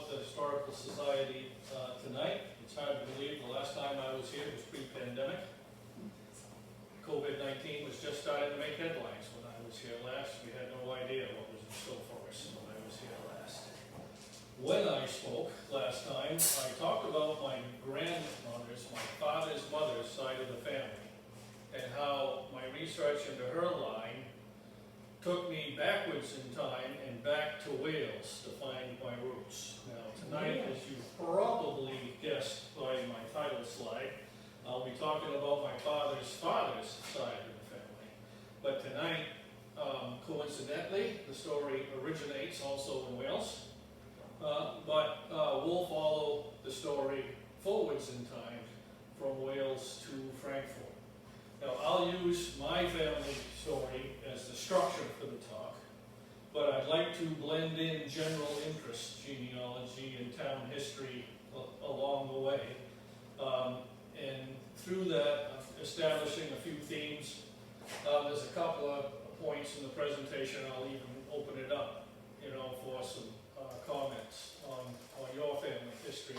about the Historical Society tonight. It's hard to believe the last time I was here was pre-pandemic. COVID-19 was just starting to make headlines when I was here last. We had no idea what was in store for us when I was here last. When I spoke last time, I talked about my grandmother's, my father's mother's side of the family, and how my research into her line took me backwards in time and back to Wales to find my roots. Now tonight, as you probably guessed by my title slide, I'll be talking about my father's side of the family. But tonight, coincidentally, the story originates also in Wales, but we'll follow the story forwards in time from Wales to Frankfurt. Now, I'll use my family story as the structure for the talk, but I'd like to blend in general interest genealogy and town history along the way. And through that, establishing a few themes. There's a couple of points in the presentation. I'll even open it up, for some comments on your family history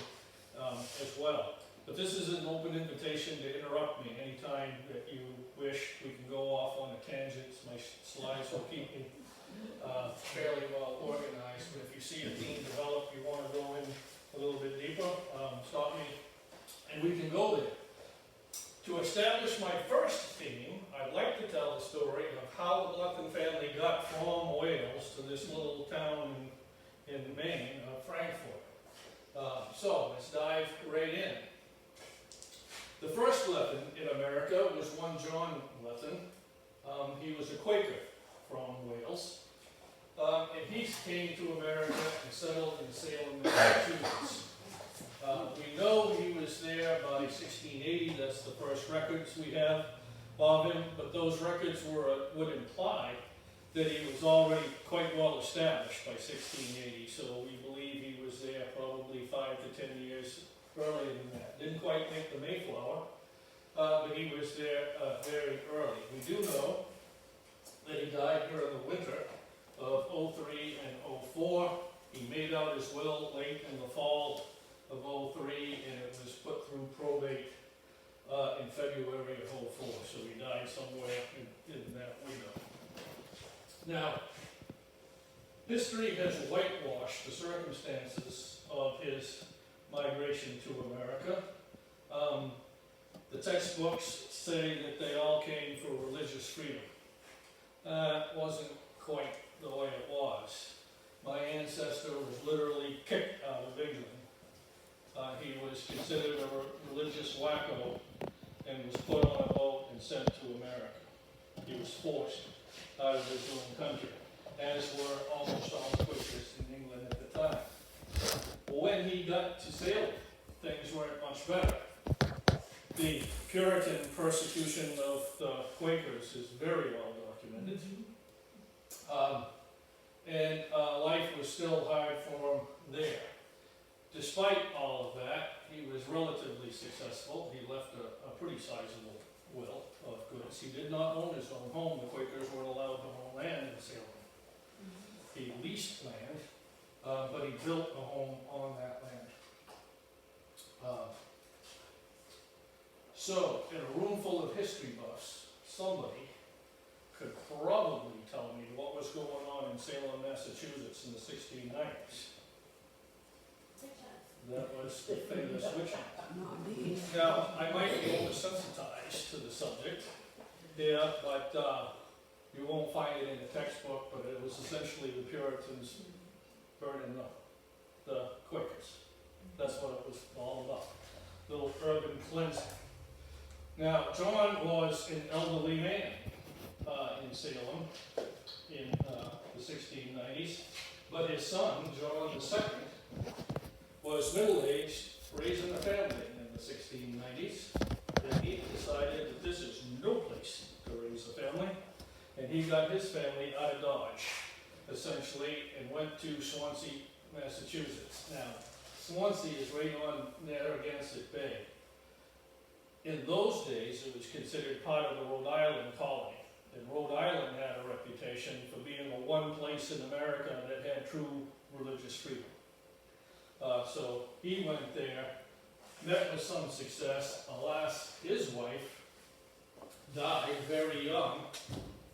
as well. But this is an open invitation to interrupt me anytime that you wish. We can go off on a tangent. My slides will keep me fairly well organized. But if you see a theme develop, you want to go in a little bit deeper, stop me, and we can go there. To establish my first theme, I'd like to tell the story of how the Blethen family got from Wales to this little town in Maine, Frankfurt. So let's dive right in. The first Blethen in America was one John Blethen. He was a Quaker from Wales. And he came to America and settled in Salem, Massachusetts. We know he was there by 1680. That's the first records we have of him. But those records would imply that he was already quite well established by 1680. So we believe he was there probably 5 to 10 years earlier than that. Didn't quite make the Mayflower, but he was there very early. We do know that he died during the winter of 03 and 04. He made out his will late in the fall of 03, and it was put through probate in February of 04. So he died somewhere in that window. Now, history has whitewashed the circumstances of his migration to America. The textbooks say that they all came for religious freedom. Wasn't quite the way it was. My ancestor was literally kicked out of England. He was considered a religious wacko and was put on a boat and sent to America. He was forced out of his own country, as were almost all the Quakers in England at the time. When he got to Salem, things weren't much better. The Puritan persecution of the Quakers is very well documented. And life was still hard for him there. Despite all of that, he was relatively successful. He left a pretty sizable will of goods. He did not own his own home. The Quakers weren't allowed to own land in Salem. He leased land, but he built a home on that land. So, in a room full of history buffs, somebody could probably tell me what was going on in Salem, Massachusetts in the 1690s. That was the famous witch hunt. Now, I might be oversensitized to the subject here, but you won't find it in the textbook, but it was essentially the Puritans burning the Quakers. That's what it was all about. Little urban cleansing. Now, John was an elderly man in Salem in the 1690s, but his son, John II, was middle-aged, raising a family in the 1690s, and he decided that this is no place to raise a family, and he got his family out of Dodge, essentially, and went to Swansea, Massachusetts. Now, Swansea is right on Narragansett Bay. In those days, it was considered part of the Rhode Island colony, and Rhode Island had a reputation for being the one place in America that had true religious freedom. So he went there, met with some success. Alas, his wife died very young,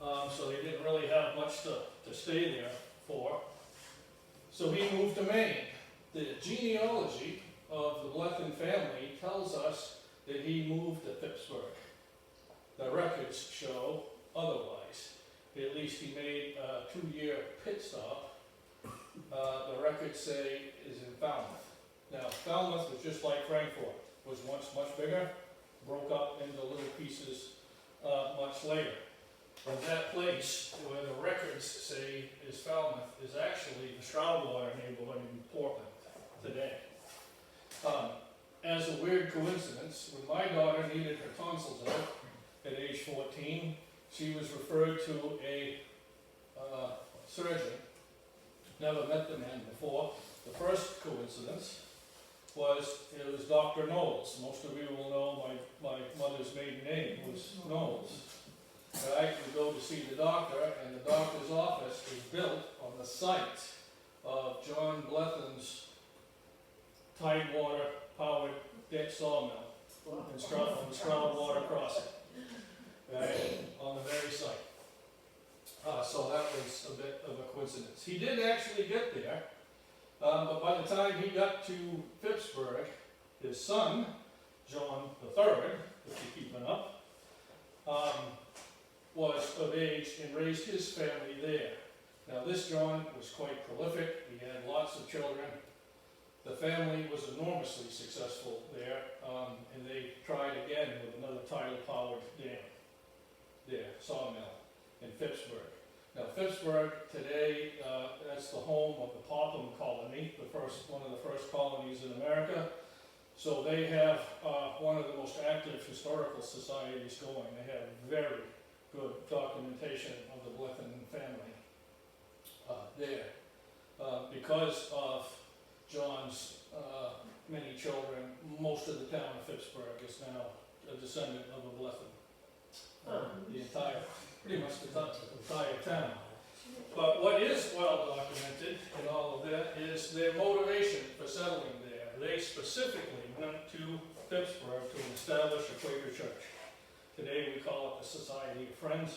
so they didn't really have much to stay there for. So he moved to Maine. The genealogy of the Blethen family tells us that he moved to Phippsburg. The records show otherwise. At least he made a 2-year pit stop. The records say is in Falmouth. Now, Falmouth was just like Frankfort, was once much bigger, broke up into little pieces much later. But that place where the records say is Falmouth is actually the Stroudwater neighborhood in Portland today. As a weird coincidence, when my daughter needed her tonsils out at age 14, she was referred to a surgeon. Never met the man before. The first coincidence was it was Dr. Knowles. Most of you will know my mother's maiden name was Knowles. Right? We go to see the doctor, and the doctor's office is built on the site of John Blethen's Tidewater powered sawmill on the Stroudwater crossing. Right? On the very site. So that was a bit of a coincidence. He did actually get there, but by the time he got to Phippsburg, his son, John III, if you're keeping up, was of age and raised his family there. Now this John was quite prolific. He had lots of children. The family was enormously successful there, and they tried again with another tidal-powered dam there, sawmill in Phippsburg. Now Phippsburg today, that's the home of the Popham colony, one of the first colonies in America. So they have one of the most active historical societies going. They have very good documentation of the Blethen family there. Because of John's many children, most of the town of Phippsburg is now a descendant of the Blethen. Pretty much the entire town. But what is well documented in all of that is their motivation for settling there. They specifically went to Phippsburg to establish a Quaker church. Today we call it the Society of Friends,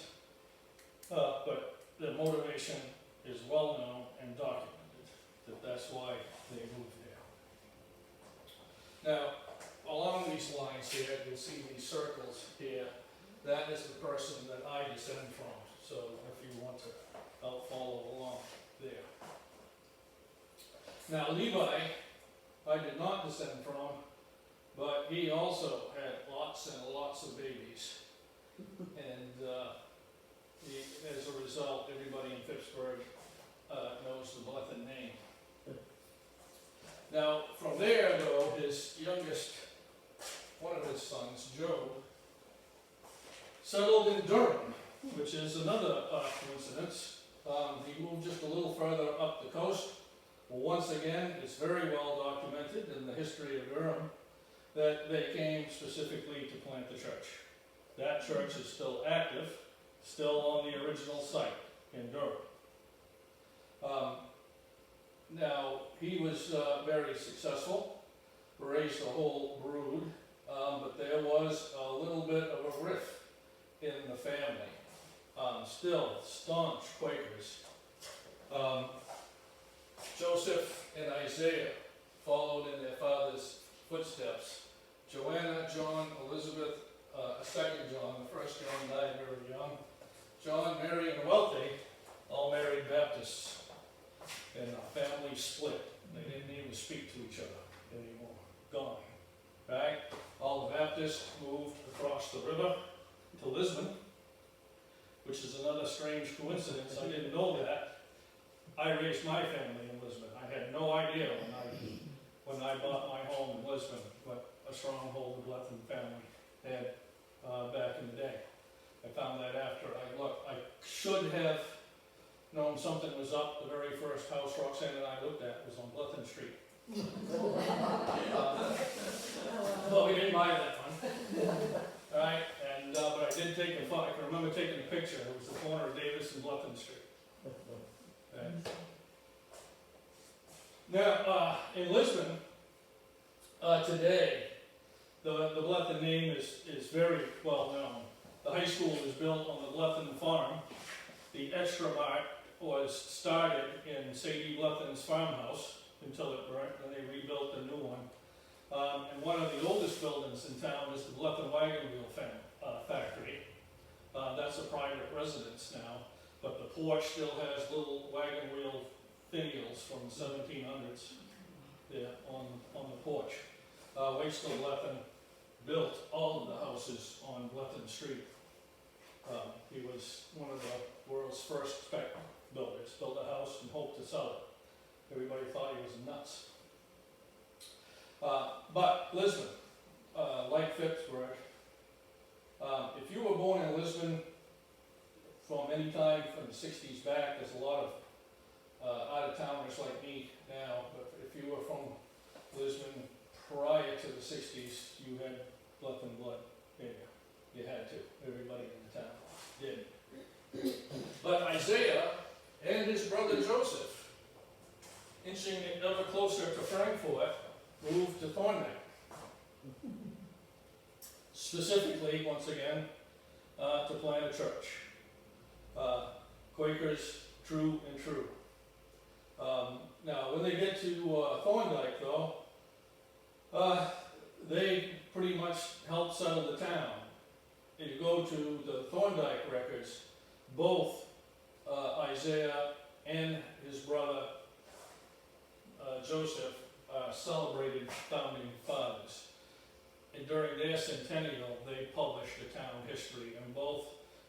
but the motivation is well known and documented, that's why they moved there. Now, along these lines here, you'll see these circles here. That is the person that I descend from, so if you want to follow along there. Now Levi, I did not descend from, but he also had lots and lots of babies. And as a result, everybody in Phippsburg knows the Blethen name. Now, from there, though, his youngest, one of his sons, Joe, settled in Durham, which is another coincidence. He moved just a little further up the coast. Well, once again, it's very well documented in the history of Durham that they came specifically to plant the church. That church is still active, still on the original site in Durham. Now, he was very successful, raised a whole brood, but there was a little bit of a rift in the family. Still staunch Quakers. Joseph and Isaiah followed in their father's footsteps. Joanna, John, Elizabeth, a second John, the first John died very young. John, Mary, and Wealthy all married Baptists, and the family split. They didn't even speak to each other anymore. Gone. Right? All the Baptists moved across the river to Lisbon, which is another strange coincidence. I didn't know that. I raised my family in Lisbon. I had no idea when I bought my home in Lisbon what a stronghold the Blethen family had back in the day. I found that after I looked. I should have known something was up. The very first house Roxanne and I looked at was on Blethen Street. Well, we didn't buy that one. Right? And, but I did take a photo. I can remember taking a picture. It was the corner of Davis and Blethen Street. And now, in Lisbon, today, the Blethen name is very well known. The high school was built on the Blethen farm. The Extra Mart was started in Sadie Blethen's farmhouse until it burnt, and they rebuilt a new one. And one of the oldest buildings in town is the Blethen Wagon Wheel Factory. That's a private residence now, but the porch still has little wagon wheel finials from the 1700s there on the porch. Waitstill Blethen built all of the houses on Blethen Street. He was one of the world's first spec builders. Built a house and hoped to sell it. Everybody thought he was nuts. But Lisbon, like Phippsburg, if you were born in Lisbon from any time from the 60s back, there's a lot of out-of-towners like me now, but if you were from Lisbon prior to the 60s, you had Blethen blood in you. You had to. Everybody in the town did. But Isaiah and his brother Joseph, inching ever closer to Frankfurt, moved to Thorndike. Specifically, once again, to plant a church. Quakers, true and true. Now, when they get to Thorndike, though, they pretty much helped settle the town. If you go to the Thorndike records, both Isaiah and his brother Joseph celebrated founding fathers. And during their centennial, they published the town history, and both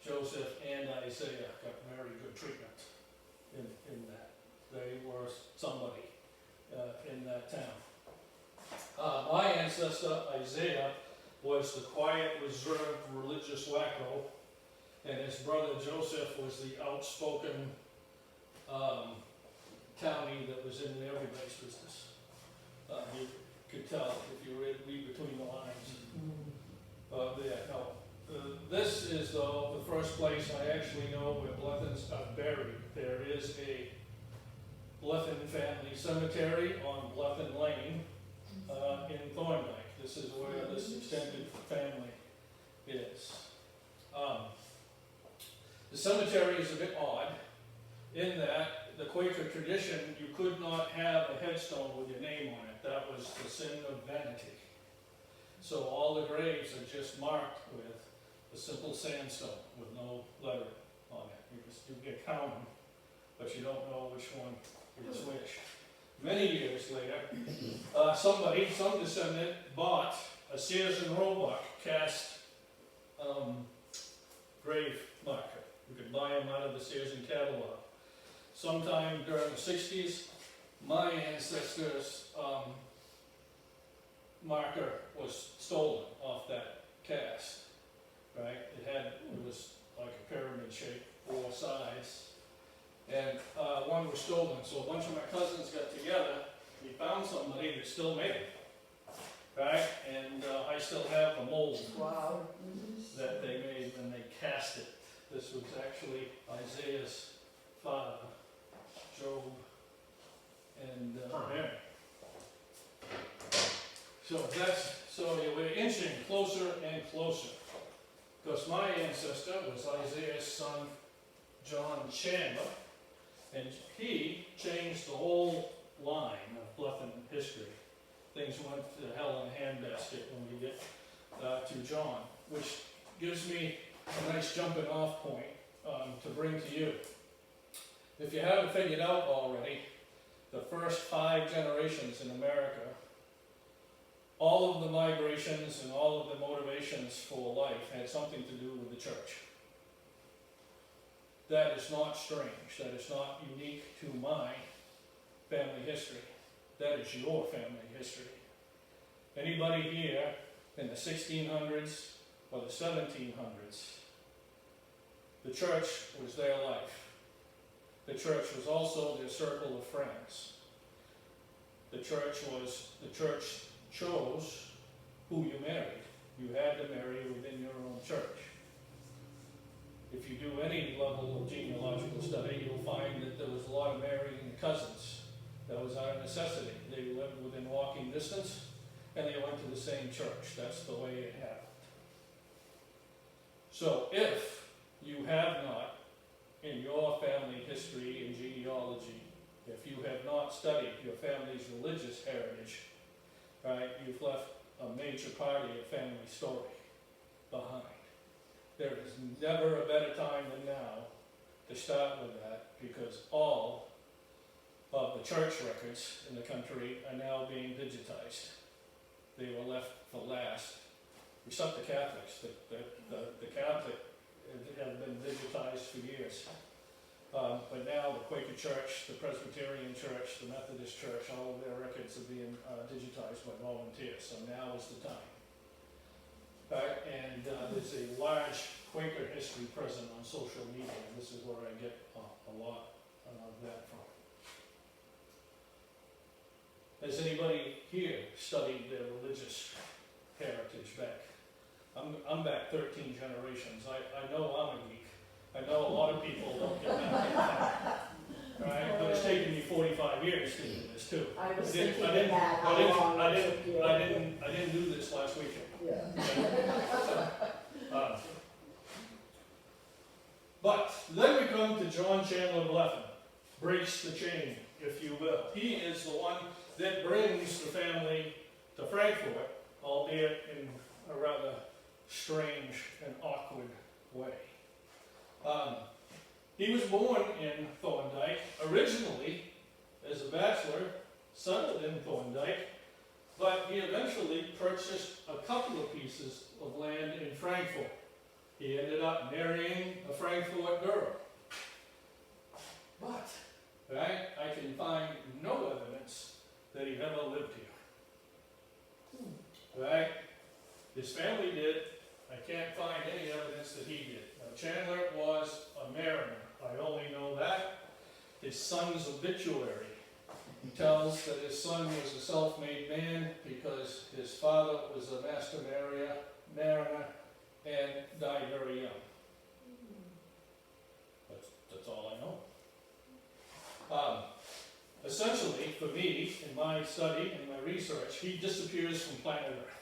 Joseph and Isaiah got very good treatment in that. They were somebody in that town. My ancestor, Isaiah, was the quiet, reserved, religious wacko, and his brother Joseph was the outspoken townie that was in everybody's business. You could tell if you read between the lines. This is, though, the first place I actually know where Blethens are buried. There is a Blethen family cemetery on Blethen Lane in Thorndike. This is where this extended family is. The cemetery is a bit odd in that the Quaker tradition, you could not have a headstone with your name on it. That was the sin of vanity. So all the graves are just marked with a simple sandstone with no letter on it. You can count them, but you don't know which one is which. Many years later, some descendant bought a Sears and Roebuck cast grave marker. You could buy them out of the Sears and catalog. Sometime during the 60s, my ancestors' marker was stolen off that cast. Right? It was like a pyramid shape, 4 sides. And one was stolen, so a bunch of my cousins got together. We found somebody that still made it, right? And I still have the mold that they made when they cast it. This was actually Isaiah's father, Job, and Mary. So we're inching closer and closer, because my ancestor was Isaiah's son, John Chandler. And he changed the whole line of Blethen history. Things went to hell in a handbasket when we get to John, which gives me a nice jumping off point to bring to you. If you haven't figured out already, the first 5 generations in America, all of the migrations and all of the motivations for life had something to do with the church. That is not strange. That is not unique to my family history. That is your family history. Anybody here in the 1600s or the 1700s, the church was their life. The church was also their circle of friends. The church chose who you married. You had to marry within your own church. If you do any level of genealogical study, you'll find that there was a lot of marrying cousins. That was out of necessity. They lived within walking distance, and they went to the same church. That's the way it happened. So if you have not, in your family history and genealogy, if you have not studied your family's religious heritage, right, you've left a major part of your family story behind. There is never a better time than now to start with that, because all of the church records in the country are now being digitized. They were left for last, except the Catholics. The Catholic have been digitized for years. But now the Quaker Church, the Presbyterian Church, the Methodist Church, all of their records are being digitized by volunteers, so now is the time. And there's a large Quaker history present on social media, and this is where I get a lot of that from. Has anybody here studied their religious heritage back? I'm back 13 generations. I know I'm a geek. I know a lot of people don't get that. Right? But it's taken me 45 years to do this too. I was thinking that how long it took you. I didn't do this last weekend. Yeah. But then we come to John Chandler Blethen, breaks the chain, if you will. He is the one that brings the family to Frankfort, albeit in a rather strange and awkward way. He was born in Thorndike, originally as a bachelor, settled in Thorndike, but he eventually purchased a couple of pieces of land in Frankfort. He ended up marrying a Frankfort girl. But, right, I can find no evidence that he ever lived here. Right? His family did. I can't find any evidence that he did. Now, Chandler was a mariner. I only know that. His son's obituary tells that his son was a self-made man because his father was a master mariner and died very young. That's all I know. Essentially, for me, in my study and my research, he disappears from planet Earth.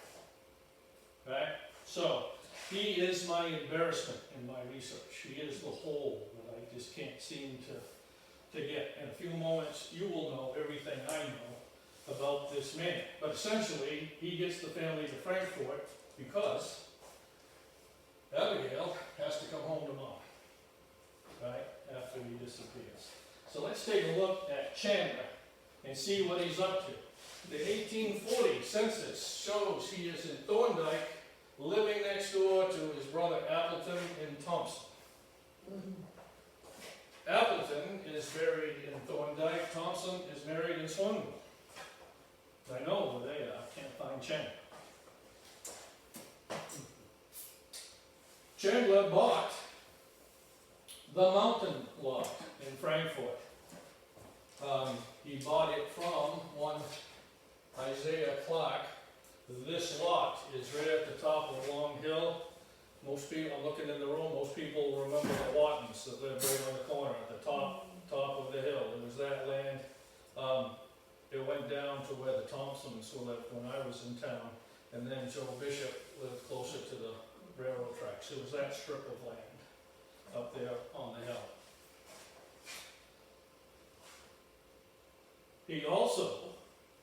Right? So, he is my embarrassment in my research. He is the hole that I just can't seem to get. In a few moments, you will know everything I know about this man. But essentially, he gets the family to Frankfort because Abigail has to come home to mom, right, after he disappears. So let's take a look at Chandler and see what he's up to. The 1840 census shows he is in Thorndike, living next door to his brother Appleton in Thompson. Appleton is buried in Thorndike. Thompson is married in Swanville. I know where they are. Can't find Chandler. Chandler bought the mountain lot in Frankfort. He bought it from one Isaiah Clark. This lot is right at the top of a long hill. Most people, I'm looking in the room, most people remember the Wattons that lived right on the corner at the top of the hill. It was that land. It went down to where the Thompsons lived when I was in town, and then Joe Bishop lived closer to the railroad tracks. It was that strip of land up there on the hill. He also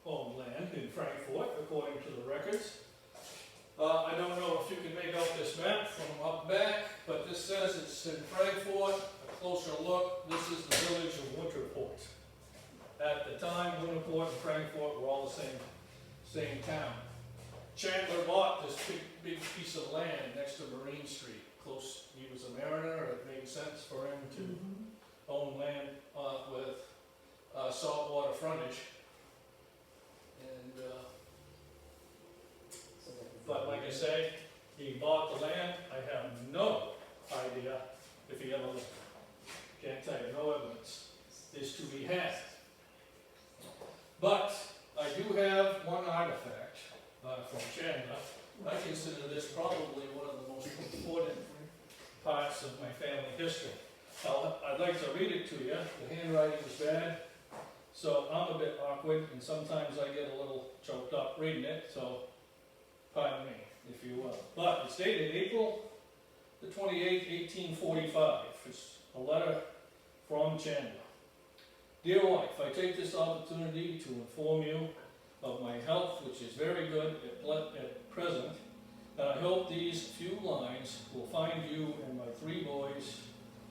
owned land in Frankfort, according to the records. I don't know if you can make out this map from up back, but this says it's in Frankfort. A closer look, this is the village of Winterport. At the time, Winterport and Frankfort were all the same town. Chandler bought this big piece of land next to Marine Street. Close, he was a mariner, it made sense for him to own land with saltwater frontage. And but like I say, he bought the land. I have no idea if he ever lived there. Can't tell you, no evidence is to be had. But I do have one artifact from Chandler. I consider this probably one of the most important parts of my family history. I'd like to read it to you. The handwriting is bad, so I'm a bit awkward, and sometimes I get a little choked up reading it, so pardon me, if you will. But it's dated April the 28th, 1845. It's a letter from Chandler. Dear wife, I take this opportunity to inform you of my health, which is very good at present, and I hope these few lines will find you and my 3 boys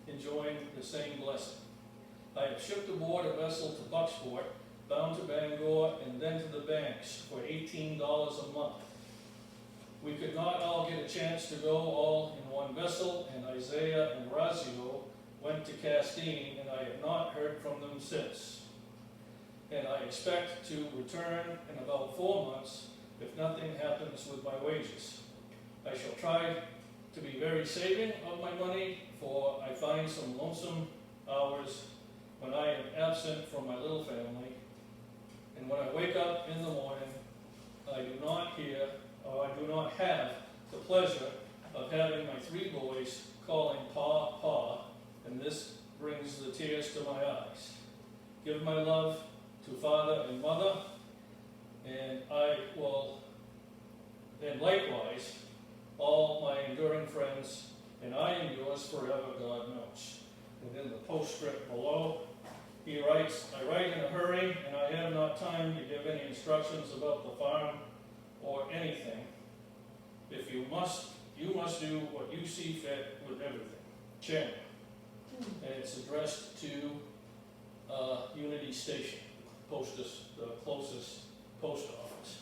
enjoying the same blessing. I have shipped aboard a vessel to Bucksport, bound to Bangor, and then to the Banks for $18 a month. We could not all get a chance to go all in one vessel, and Isaiah and Razio went to Castine, and I have not heard from them since. And I expect to return in about 4 months if nothing happens with my wages. I shall try to be very saving of my money, for I find some lonesome hours when I am absent from my little family, and when I wake up in the morning, I do not have the pleasure of having my 3 boys calling Pa, Pa, and this brings the tears to my eyes. Give my love to father and mother, and likewise all my enduring friends, and I am yours forever, God knows. And in the postscript below, he writes, I write in a hurry, and I have not time to give any instructions about the farm or anything. If you must do what you see fit with everything. Chandler. And it's addressed to Unity Station, the closest post office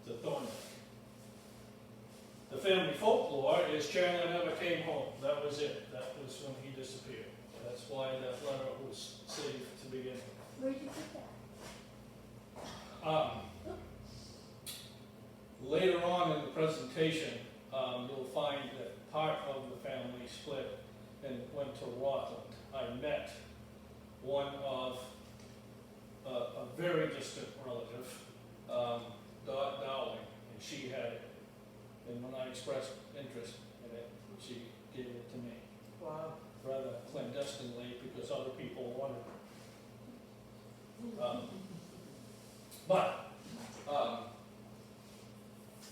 to Thornton. The family folklore is Chandler never came home. That was it. That was when he disappeared. That's why that letter was saved to begin with. Where did you put that? Later on in the presentation, you'll find that part of the family split and went to Rockland. I met one of a very distant relative, Dot Dowling, and she had it. And when I expressed interest in it, she gave it to me. Wow. Rather clandestinely, because other people wanted it.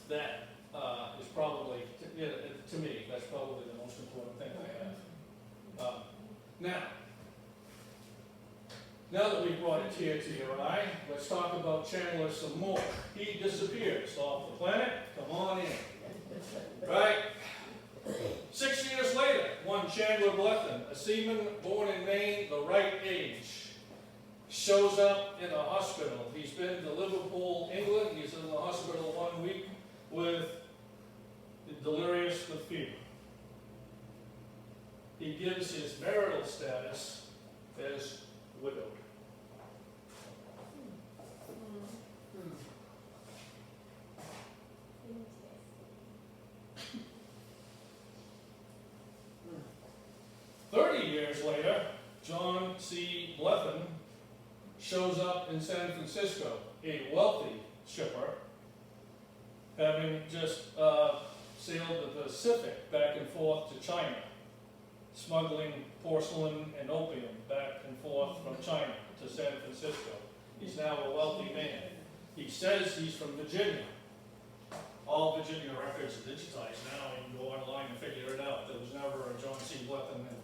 That is probably, to me, that's probably the most important thing I have. Now that we've brought a tear to your eye, let's talk about Chandler some more. He disappears off the planet. Come on in. Right? 6 years later, one Chandler Blethen, a seaman born in Maine, the right age, shows up in a hospital. He's been to Liverpool, England. He's in the hospital 1 week with delirious with fever. He gives his marital status as widowed. 30 years later, John C. Blethen shows up in San Francisco, a wealthy shipper, having just sailed the Pacific back and forth to China, smuggling porcelain and opium back and forth from China to San Francisco. He's now a wealthy man. He says he's from Virginia. All Virginia records are digitized now. You can go online and figure it out. There was never a John C. Blethen and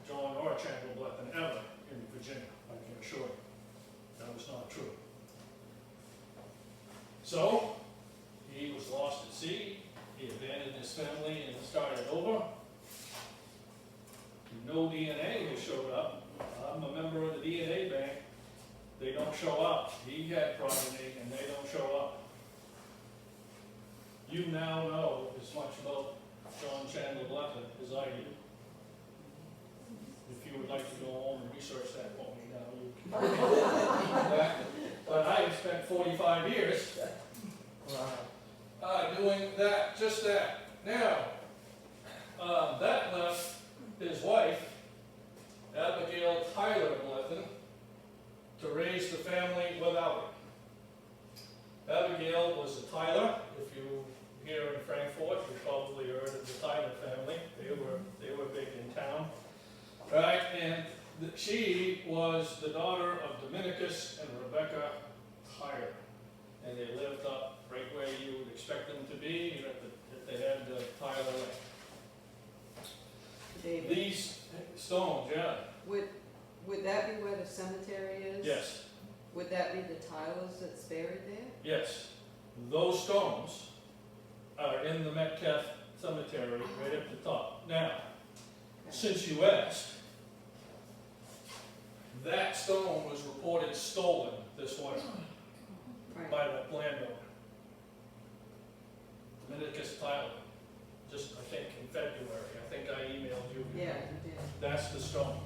John or Chandler Blethen ever in Virginia, I can assure you. That was not true. So, he was lost at sea. He abandoned his family and started over. No DNA has showed up. I'm a member of the DNA bank. They don't show up. He had progeny and they don't show up. You now know as much about John Chandler Blethen as I do. If you would like to go home and research that for me now, you can. But I have spent 45 years doing that, just that. Now, that left his wife, Abigail Tyler Blethen, to raise the family without him. Abigail was a Tyler. If you here in Frankfort, you probably heard of the Tyler family. They were big in town, right? And she was the daughter of Dominicus and Rebecca Tyler, and they lived up right where you would expect them stones, yeah, Would that be where the cemetery is? yes, Would that be the Tylers that's buried there? yes. Those stones are in the Metcalf Cemetery right at the top. Now, since you asked, that stone was reported stolen this winter Right. by the landowner. Dominicus Tyler, just I think in February, I think I emailed you. Yeah, you did. That's the stone.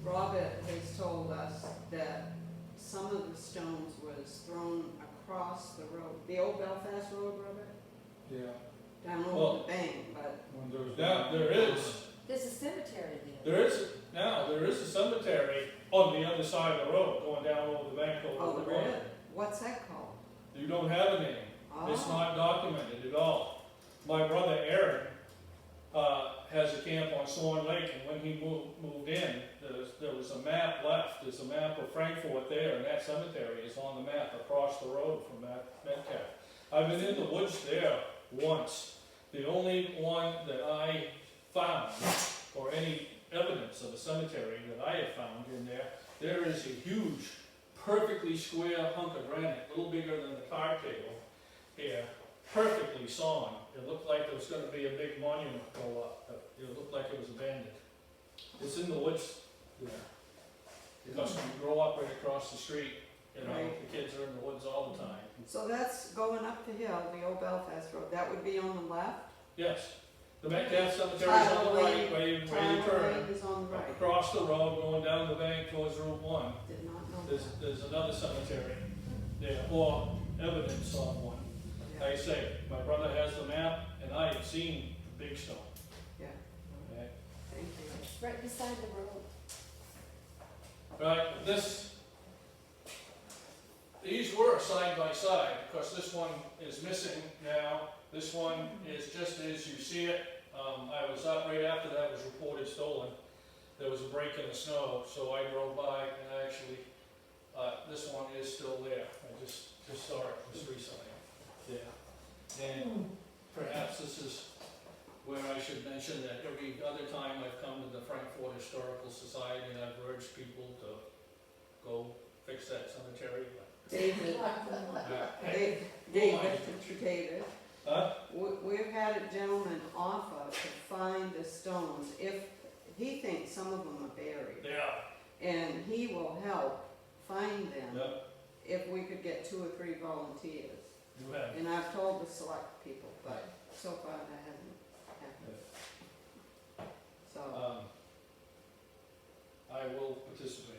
Robert has told us that some of the stones was thrown across the road, the old Belfast Road, Robert, Yeah. down Well- over the bank, but When there's. Now, there is There's a cemetery there. there is a cemetery on the other side of the road, going down over the bank oh, over the there road. is. What's that called? You don't have a name. It's Oh, not documented at all. My brother Aaron, has a camp on Swan Lake, and when he moved in, there was a map left. There's a map of Frankfort there, and that cemetery is on the map across the road from Metcalf. I've been in the woods there once. The only one that I found, or any evidence of a cemetery that I have found in there, there is a huge, perfectly square hunk of granite, a little bigger than the card table here, perfectly sawn. It looked like there was gonna be a big monument go up, but it looked like it was abandoned. It's in the woods there. Because when you grow up right across the street, you know, Right. the kids are in the woods all the time. so that's going up the hill, the old Belfast Road, that would be on the left? Yes, the Metcalf Cemetery's on the right, where you Tyler turn. Lane is on the Up right. across the road, going down the bank towards Route 1, Did not know there's another cemetery there, or evidence of one. that. Like I say, my brother has the map, and I have seen the big stone. Yeah, Okay? thank you. Right beside the road. Right, these were side by side, because this one is missing now. This one is just as you see it. I was up right after that was reported stolen. There was a break in the snow, so I drove by and actually, this one is still there. I just saw it just recently. Yeah. And perhaps this is where I should mention that every other time I've come to the Frankfort Historical Society, I've urged people to go fix that cemetery. David, Hey, David, David, huh? we've had a gentleman offer to find the stones if, he thinks some of them are buried. Yeah, And he will help find them yep, if we could get 2 or 3 volunteers. you have. And I've told the select people, but so far that hasn't happened. So, I will participate.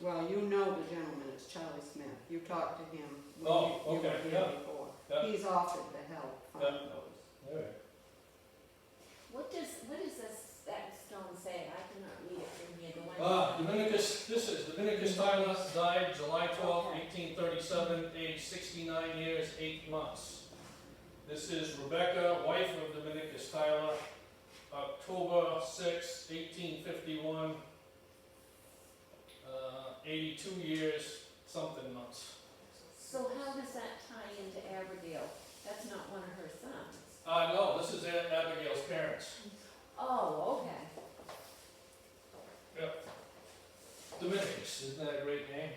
well, you know the gentleman, it's Charlie Smith. You talked to him when Oh, you were okay, here yeah, before. yeah. He's offered to help find Yeah. those. All right. What does that stone say? I cannot read it from here. The one. This is Dominicus Tyler, died July 12, 1837, age 69 years, 8 months. This is Rebecca, wife of Dominicus Tyler, October 6, 1851, 82 years, something months. So how does that tie into Abigail? That's not one of her sons. No, this is Abigail's parents. Oh, okay. Dominicus, isn't that a great name?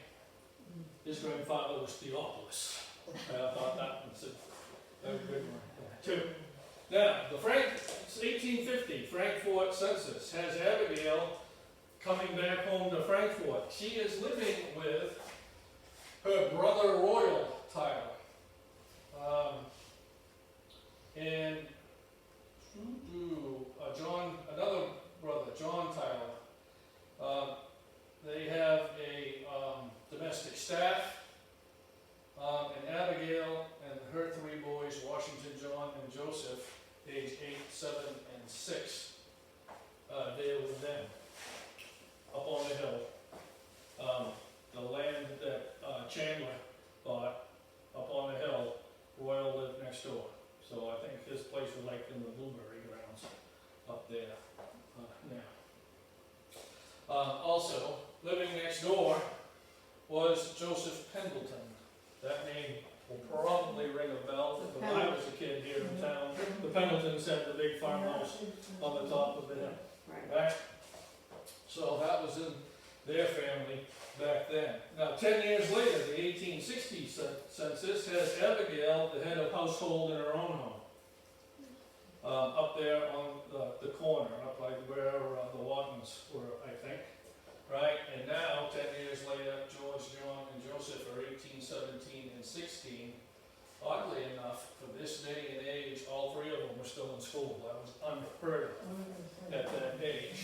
His grandfather was Theophilus. I thought that was a good one, too. Now, it's 1850, Frankfort census has Abigail coming back home to Frankfort. She is living with her brother Royal Tyler. And another brother, John Tyler. They have a domestic staff, and Abigail and her 3 boys, Washington, John, and Joseph, age 8, 7, and 6, there with them, up on the hill. The land that Chandler bought up on the hill, Royal lived next door. So I think his place was like in the blueberry grounds up there now. Also, living next door was Joseph Pendleton. That name will probably ring a bell. The When I was a kid here in town, the Pendletons had the big farmhouse on the top of the hill. Right. Right? So that was in their family back then. Now, 10 years later, the 1860 census has Abigail, the head of household, in her own home. Up there on the corner, up like where the Wattons were, I think. Right? And now, 10 years later, George, John, and Joseph are 18, 17, and 16. Oddly enough, for this day and age, all three of them were still in school. That was unheard of at that age.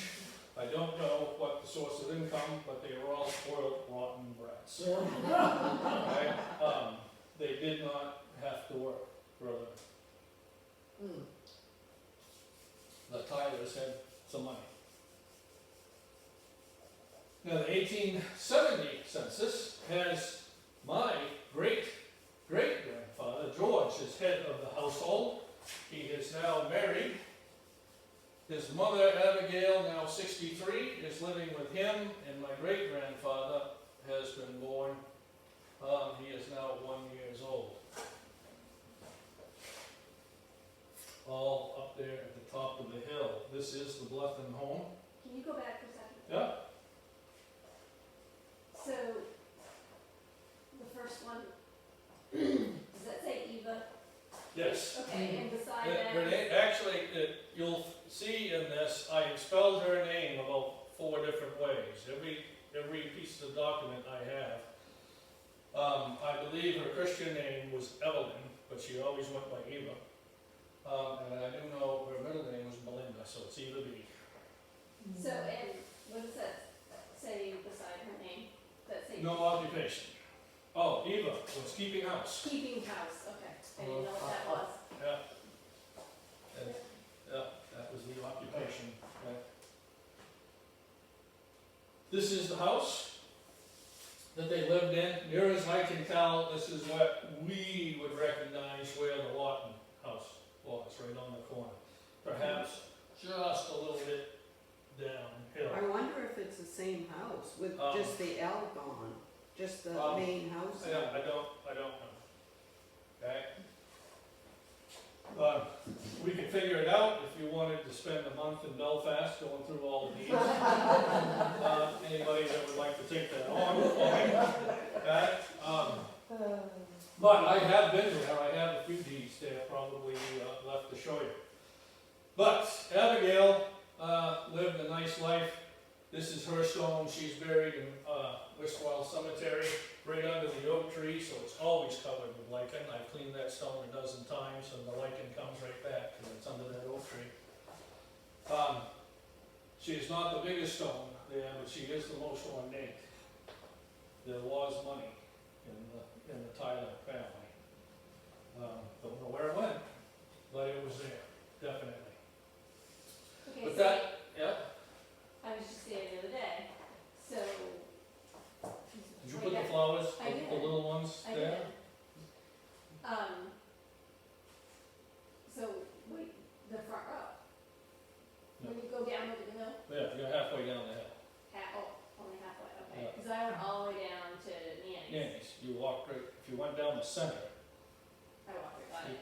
I don't know what the source of income, but they were all spoiled, rotten brats. Right? They did not have to work further. The Tylers had some money. Now, the 1870 census has my great-great-grandfather, George, as head of the household. He is now married. His mother, Abigail, now 63, is living with him, and my great-grandfather has been born. He is now 1 year old. All up there at the top of the hill. This is the Blethen home. Can you go back for a second? Yeah. So, the first one, does that say Eva? Yes. Okay, and beside Her that, name, actually, you'll see in this, I spelled her name about 4 different ways. Every piece of the document I have. I believe her Christian name was Evelyn, but she always went by Eva. And I do know her middle name was Melinda, so it's Eva B. so, and what does that say beside her name? Does that say? No occupation. Oh, Eva was keeping house. Keeping house, okay, I didn't know what that was. Yeah. And, yeah, that was the occupation. Right. This is the house that they lived in. Near as I can tell, this is what we would recognize where the Lawton house was, right on the corner. Perhaps just a little bit downhill. I wonder if it's the same house with just the L gone, just the main house. Yeah, I don't know. Okay? We could figure it out if you wanted to spend a month in Belfast going through all the deeds. Anybody that would like to take that on, fine. Okay? But I have been there, I have a few deeds there probably left to show you. But Abigail lived a nice life. This is her stone. She's buried in Westwall Cemetery, right under the oak tree, so it's always covered with lichen. I've cleaned that stone a dozen times, and the lichen comes right back because it's under that oak tree. She is not the biggest stone there, but she is the most ornate. There was money in the Tyler family. Don't know where it went, but it was there, definitely. Okay, But so that, yeah. I was just there the other day, so. Did you put the flowers, I did. the little ones I there? did. So, wait, the front row? When you go down over the hill? Yeah, you're halfway down the hill. Only halfway, okay, Yeah. because I went all the way down to Nanny's. Nanny's, you walked right, if you went down the center, I walked right by it.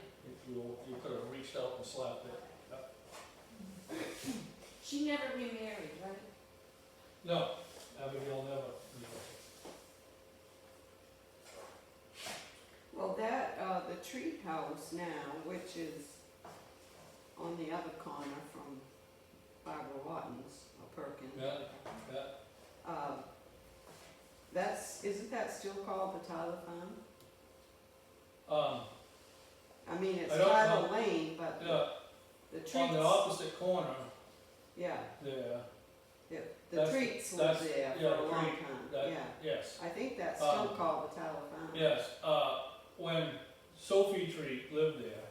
you could have reached out and slapped it. She never remarried, right? No, Abigail never. Well, that, the tree house now, which is on the other corner from Barbara Watten's, or Perkins. Yeah. Isn't that still called the Tyler Farm? I mean, it's I don't Tyler know. Lane, but Yeah, the treats. on the opposite corner Yeah, there, the That's- treats was that's- there for yeah, a long treat, time, that- yeah. yes. I think that's still Um, called the Tyler Farm. Yes, when Sophie Treat lived there,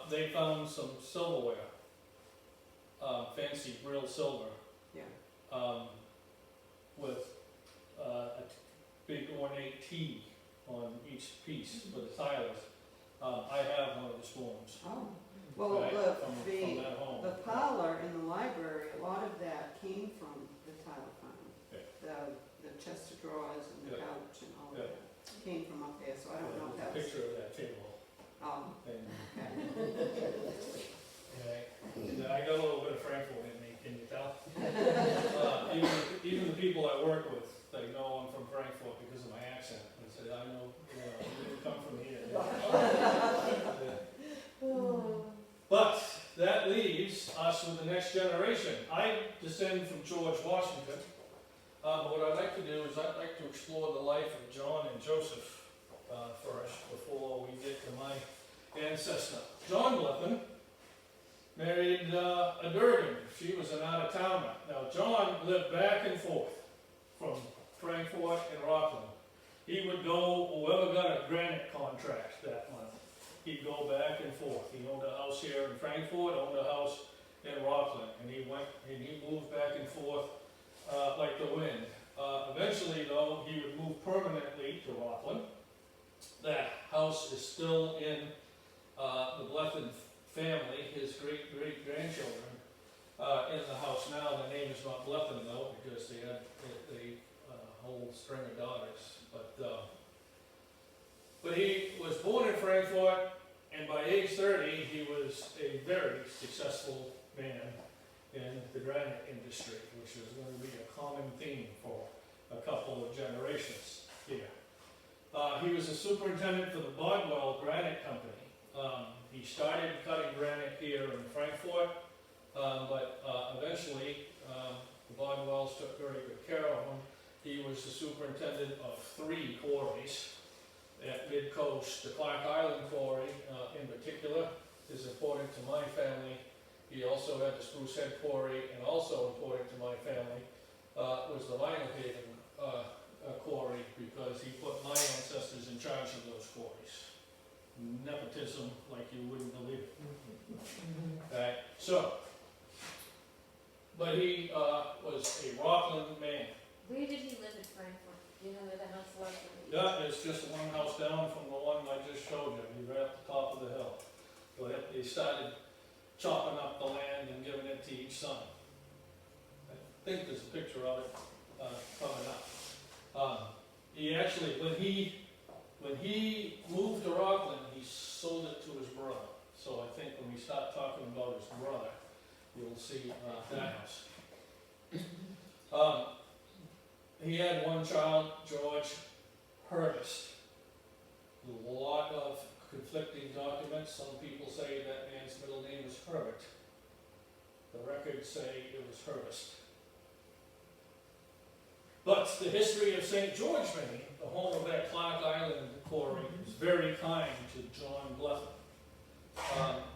they found some silverware, fancy grilled silver, Yeah. with a big ornate T on each piece for the Tylers. I have one of the spoons, Oh, well, right, from the that home. parlor in the library, a lot of that came from the Tyler Farm. Yeah. The chest of drawers and the Yeah. couch and all of Yeah. that came from up there, so I don't know And, Okay. and I got a little bit of Frankfurt in me, can you tell? Even the people I work with, they know I'm from Frankfurt because of my accent. They say, I know, you didn't come from here. But that leaves us with the next generation. I descend from George Washington. What I'd like to do is I'd like to explore the life of John and Joseph first before we get to my ancestor. John Blethen married a Durgan. She was an out-of-towner. Now, John lived back and forth from Frankfurt and Rockland. He would go, whoever got a granite contract that month, he'd go back and forth. He owned a house here in Frankfurt, owned a house in Rockland, and he moved back and forth like the wind. Eventually, though, he would move permanently to Rockland. That house is still in the Blethen family, his great-great-grandchildren in the house now. The name is not Blethen, though, because they had a whole string of daughters. But he was born in Frankfurt, and by age 30, he was a very successful man in the granite industry, which is going to be a common theme for a couple of generations here. He was a superintendent for the Bodwell Granite Company. He started cutting granite here in Frankfurt, but eventually the Bodwells took very good care of him. He was the superintendent of 3 quarries at Mid-Coast. The Clark Island quarry in particular is important to my family. He also had the Spruce Head quarry, and also important to my family was the Vinyl Haven quarry, because he put my ancestors in charge of those quarries. Nepotism like you wouldn't believe it. Okay, so, but he was a Rockland man. Where did he live in Frankfurt? Do you know where the house was? Yeah, it's just one house down from the one I just showed you. He's right up the top of the hill. So they started chopping up the land and giving it to each son. I think there's a picture of it coming up. He actually, when he moved to Rockland, he sold it to his brother. So I think when we start talking about his brother, you'll see that house. He had one child, George Hurst. A lot of conflicting documents. Some people say that man's middle name was Herbert. The records say it was Hurst. But the history of St. George, Maine, the home of that Clark Island quarry, is very kind to John Blethen.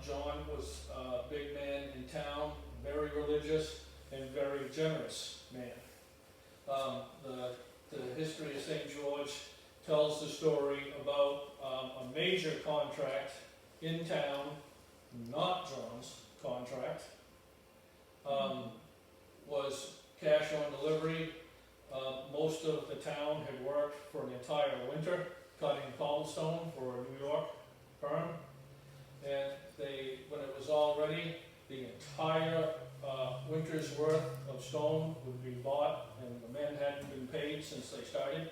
John was a big man in town, very religious and very generous man. The history of St. George tells the story about a major contract in town, not John's contract, was cash on delivery. Most of the town had worked for an entire winter cutting cobblestone for a New York firm, and when it was all ready, the entire winter's worth of stone would be bought, and the men hadn't been paid since they started.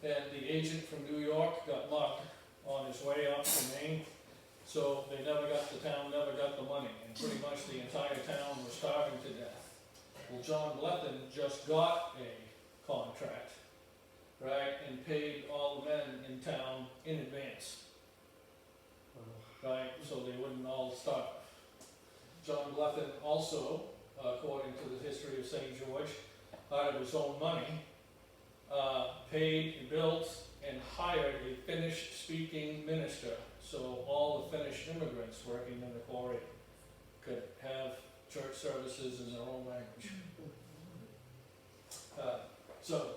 And the agent from New York got locked on his way up to Maine, so the town never got the money, and pretty much the entire town was starving to death. Well, John Blethen just got a contract, right, and paid all the men in town in advance, right, so they wouldn't all starve. John Blethen also, according to the history of St. George, out of his own money, paid, built, and hired a Finnish-speaking minister, so all the Finnish immigrants working in the quarry could have church services in their own language. So,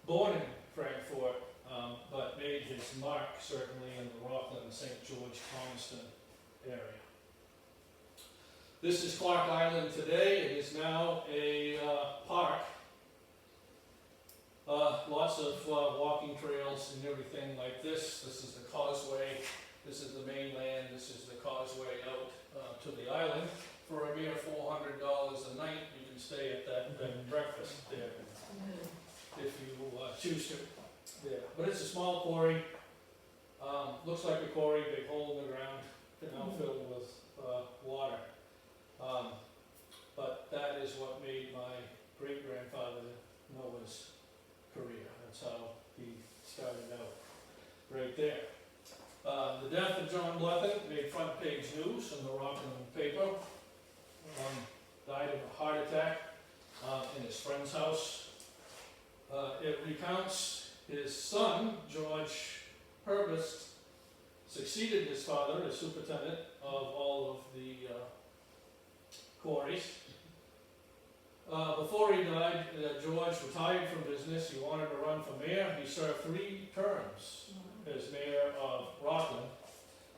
born in Frankfurt, but made his mark certainly in the Rockland, St. George, Palmerston area. This is Clark Island today. It is now a park. Lots of walking trails and everything like this. This is the causeway. This is the mainland. This is the causeway out to the island. For a mere $400 a night, you can stay at that bed and breakfast there if you choose to. Yeah. But it's a small quarry. Looks like a quarry, big hole in the ground, now filled with water. But that is what made my great-grandfather Noah's career. That's how he started out, right there. The death of John Blethen made front page news in the Rockland paper. Died of a heart attack in his friend's house. It recounts his son, George Purvis, succeeded his father as superintendent of all of the quarries. Before he died, George retired from business. He wanted to run for mayor. He served 3 terms as mayor of Rockland,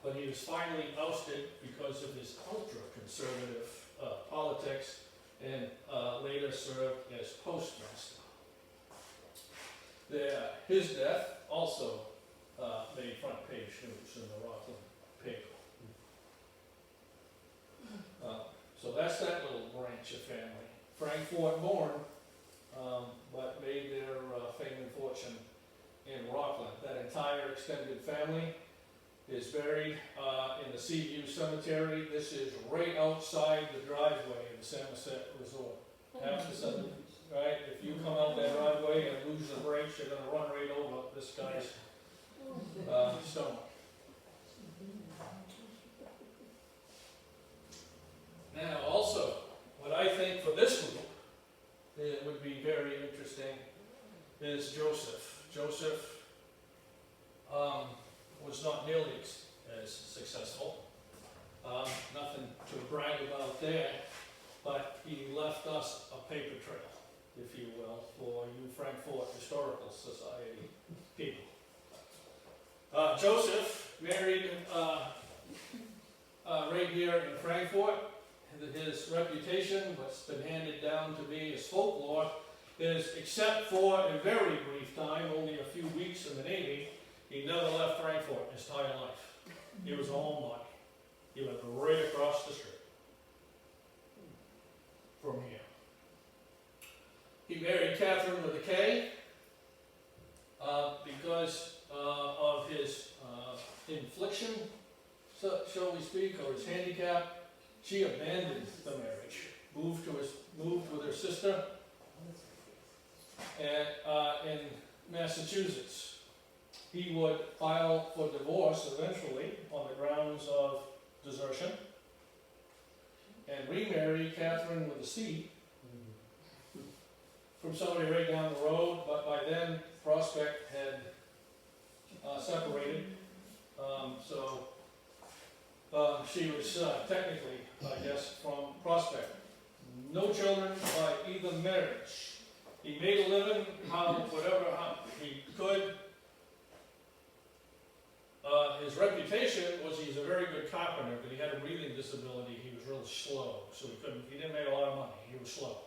but he was finally ousted because of his ultra-conservative politics, and later served as postmaster. His death also made front page news in the Rockland paper. So that's that little branch of family. Frankfort born, but made their fame and fortune in Rockland. That entire extended family is buried in the Seaview Cemetery. This is right outside the driveway of the Samoset Resort. Half the sudden, right? If you come out that driveway and lose the brakes, you're gonna run right over this guy's stone. Now, also, what I think for this group, it would be very interesting, is Joseph. Joseph was not nearly as successful. Nothing to brag about there, but he left us a paper trail, if you will, for you Frankfort Historical Society people. Joseph married right here in Frankfort. His reputation, what's been handed down to me as folklore, is except for a very brief time, only a few weeks in the Navy, he never left Frankfort his entire life. He was a homebody. He lived right across the street from here. He married Catherine with a K because of his infliction, shall we speak, or his handicap. She abandoned the marriage, moved with her sister, and in Massachusetts. He would file for divorce eventually on the grounds of desertion, and remarry Catherine with a C from somebody right down the road, but by then Prospect had separated, so she was technically, I guess, from Prospect. No children by either marriage. He made a living how he could. His reputation was he's a very good carpenter, but he had a breathing disability. He was real slow, so he didn't make a lot of money. He was slow.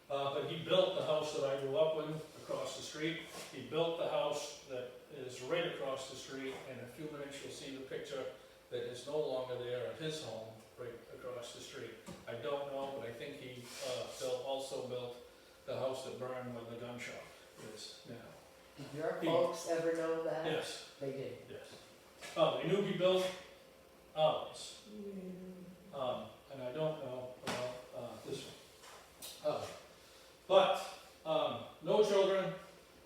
But he built the house that I grew up in across the street. He built the house that is right across the street. In a few minutes you'll see the picture that is no longer there at his home, right across the street. I don't know, but I think he also built the house that burned where the gun shop is now. Did your folks ever know that? Yes, They did. yes. They knew he built ours. And I don't know about this one. But no children.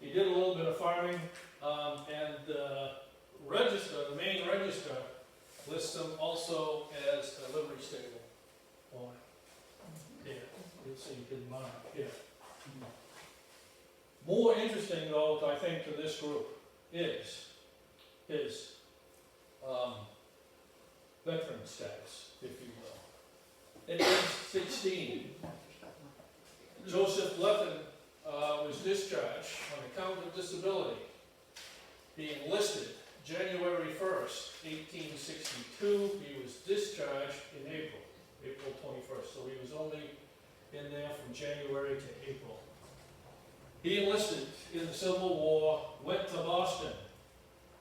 He did a little bit of farming, and the main register, lists him also as a livery stable owner. Here, you'll see his mark here. More interesting, though, I think, to this group is his veteran status, if you will. At age 16, Joseph Blethen was discharged on account of disability. He enlisted January 1st, 1862. He was discharged in April 21st. So he was only in there from January to April. He enlisted in the Civil War, went to Boston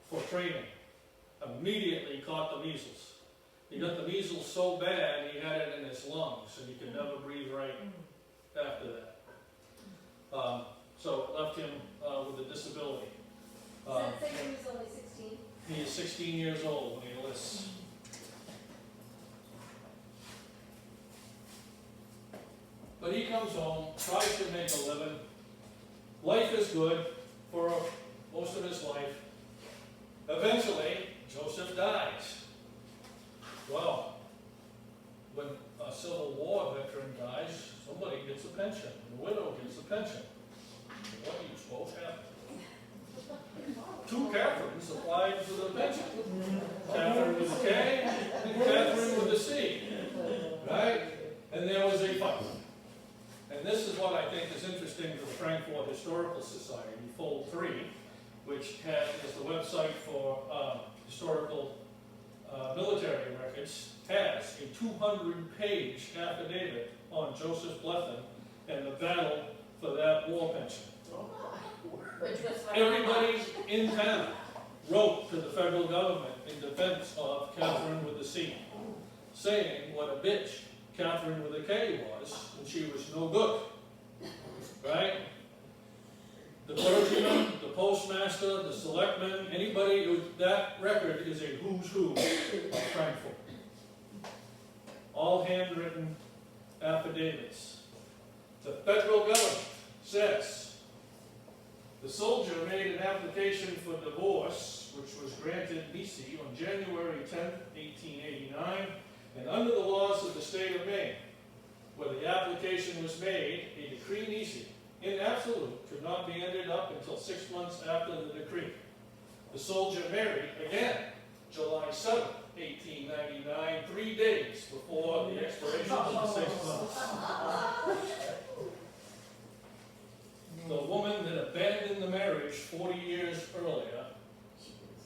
for training, immediately caught the measles. He got the measles so bad he had it in his lungs and he could never breathe right after that. So it left him with a disability. Does that say he was only 16? He is 16 years old when he enlists. But he comes home, tries to make a living. Life is good for most of his life. Eventually, Joseph dies. Well, when a Civil War veteran dies, somebody gets a pension. The widow gets a pension. What do you suppose happened? 2 Catherines applied for the pension. Catherine with a K and Catherine with a C. Right? And there was a fight. And this is what I think is interesting to the Frankfurt Historical Society, Fold 3, which is the website for historical military records, has a 200-page affidavit on Joseph Blethen and the battle for that war pension. Everybody in town wrote to the federal government in defense of Catherine with a C, saying what a bitch Catherine with a K was, and she was no good. Right? The clergyman, the postmaster, the selectman, anybody who, that record is a who's who of Frankfurt. All handwritten affidavits. The federal government says the soldier made an application for divorce, which was granted nisi on January 10th, 1889, and under the laws of the state of Maine, where the application was made, a decree nisi in absolute could not be ended up until 6 months after the decree. The soldier married again, July 7th, 1899, 3 days before the expiration of the 6 months. The woman that abandoned the marriage 40 years earlier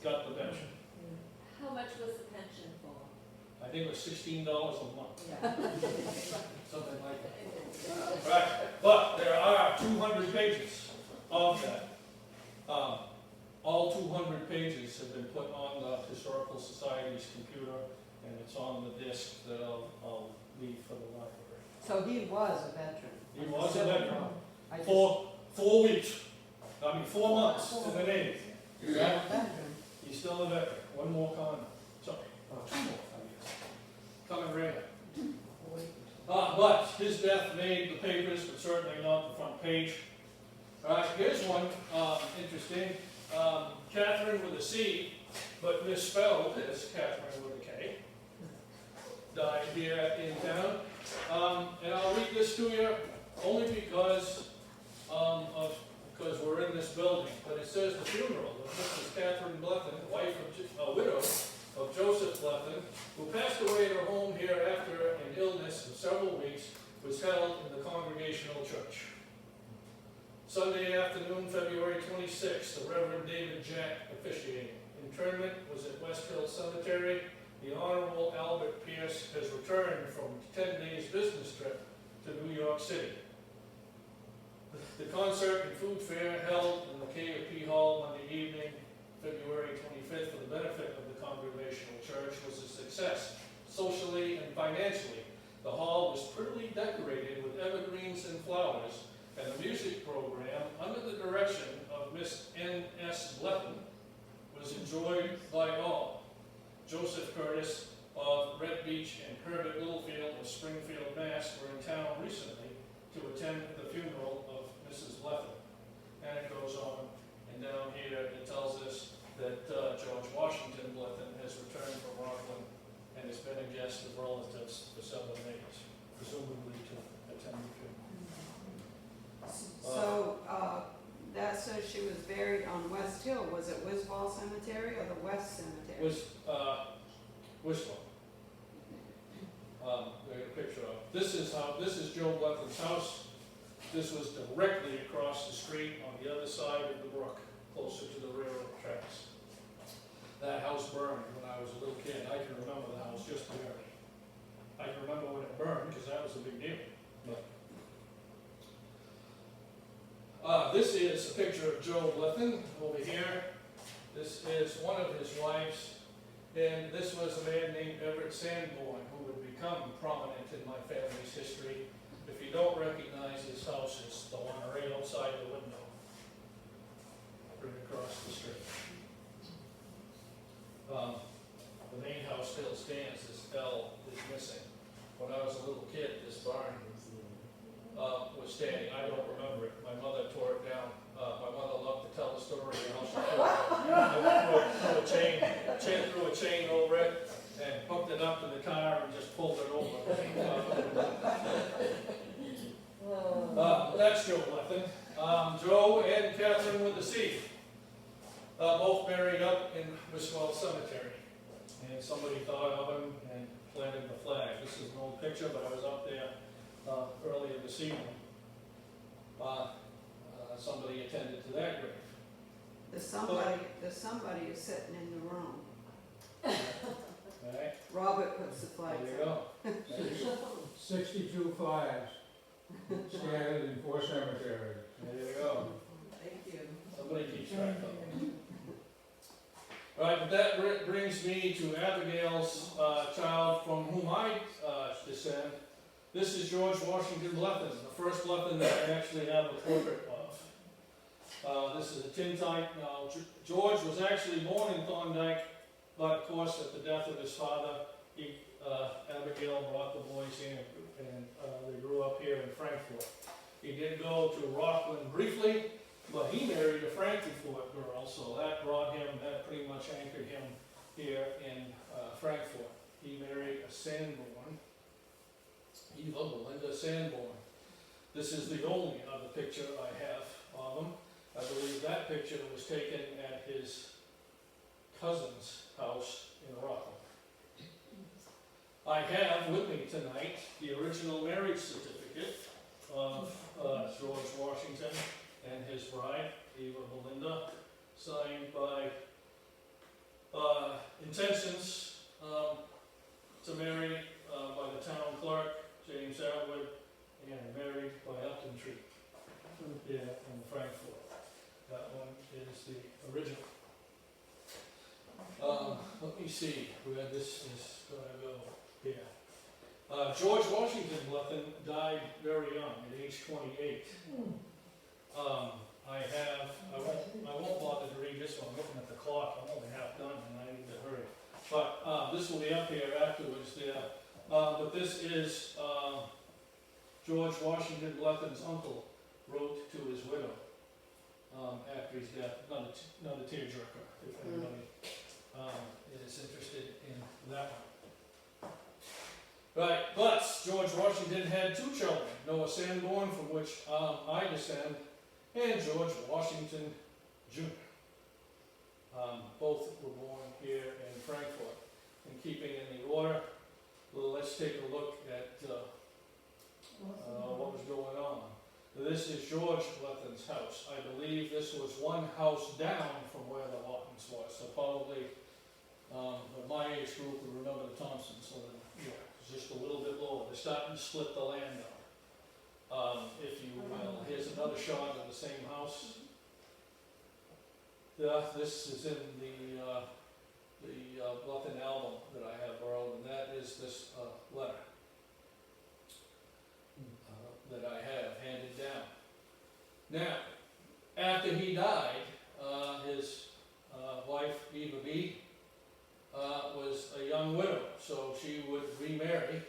got the pension. How much was the pension for? I think it was $16 a month, Yeah. something like that. Right, but there are 200 pages of that. All 200 pages have been put on the Historical Society's computer, and it's on the disc that I'll leave for the library. So he was a veteran. He was a veteran. I just- 4 weeks, 4 months in the Navy. He's a veteran. He's still a veteran. One more comment. Sorry, 2 more, I guess. Coming right up. But his death made the papers, but certainly not the front page. All right, here's one interesting. Catherine with a C, but misspelled as Catherine with a K. Died here in town. And I'll read this to you only because we're in this building. But it says the funeral of Mrs. Catherine Blethen, widow of Joseph Blethen, who passed away at her home here after an illness of several weeks, was held in the Congregational Church. Sunday afternoon, February 26th, the Reverend David Jack officiating. Interment was at West Hill Cemetery. The Honorable Albert Pierce has returned from a 10 days business trip to New York City. The concert and food fair held in the KFP Hall Monday evening, February 25th, for the benefit of the Congregational Church, was a success, socially and financially. The hall was prettily decorated with evergreens and flowers, and the music program, under the direction of Miss N.S. Blethen, was enjoyed by all. Joseph Curtis of Red Beach and Herbert Littlefield of Springfield, Mass. were in town recently to attend the funeral of Mrs. Blethen. And it goes on, and down here it tells us that George Washington Blethen has returned from Rockland and has been a guest of relatives for several days, presumably to attend the funeral. So, that says she was buried on West Hill. Was it Wiswall Cemetery or the West Cemetery? Wishbone. We got a picture of. This is Joe Blethen's house. This was directly across the street on the other side of the brook, closer to the railroad tracks. That house burned when I was a little kid. I can remember the house just barely. I can remember when it burned because that was a big deal. This is a picture of Joe Blethen over here. This is one of his wives, and this was a man named Everett Sanborn, who would become prominent in my family's history. If you don't recognize his house, it's the one right outside the window, right across the street. tell is missing. When I was a little kid, this barn was standing. I don't remember it. My mother tore it down. My mother loved to tell the story of how she threw a chain over it and hooked it up to the car and just pulled it over. That's Joe Blethen. Joe and Catherine with the C. Both married up in Wiswell Cemetery. And somebody thought of him and planted the flag. This is an old picture, but I was up there earlier this evening. Somebody attended to that grave. The somebody is sitting in the room. Right? Robert puts the flags There you up. go. 62 flags scattered in 4 cemeteries. There you go. Thank you. Somebody keeps track of them. All right, but that brings me to Abigail's child from whom I descend. This is George Washington Blethen, the first Blethen that I actually have a portrait of. This is a tintype. Now, George was actually born in Thorndike, but of course, at the death of his father, Abigail brought the boys in, and they grew up here in Frankfort. He did go to Rockland briefly, but he married a Frankfort girl, so that pretty much anchored him here in Frankfort. He married a Sanborn, Eva Belinda Sanborn. This is the only other picture I have of him. I believe that picture was taken at his cousin's house in Rockland. I have with me tonight the original marriage certificate of George Washington and his bride, Eva Belinda, signed by intentions to marry by the town clerk, James Atwood, and married by Upton Tree here in Frankfort. That one is the original. Let me see where this is going to go here. George Washington Blethen died very young, at age 28. I won't bother to read this one. I'm looking at the clock. I'm only half done and I need to hurry. But this will be up here afterwards there. But this is George Washington Blethen's uncle wrote to his widow after his death. Not a tearjerker, if anybody is interested in that one. Right, but George Washington had 2 children, Noah Sanborn, from which I descend, and George Washington Jr. Both were born here in Frankfort. In keeping in the order, let's take a look at what was going on. This is George Blethen's house. I believe this was one house down from where the Watkins was, so probably my age group would remember the Thompsons, so it's just a little bit lower. They're starting to split the land up, if you will. Here's another shot of the same house. This is in the Blethen album that I have borrowed, and that is this letter that I have handed down. Now, after he died, his wife, Eva B., was a young widow, so she would remarry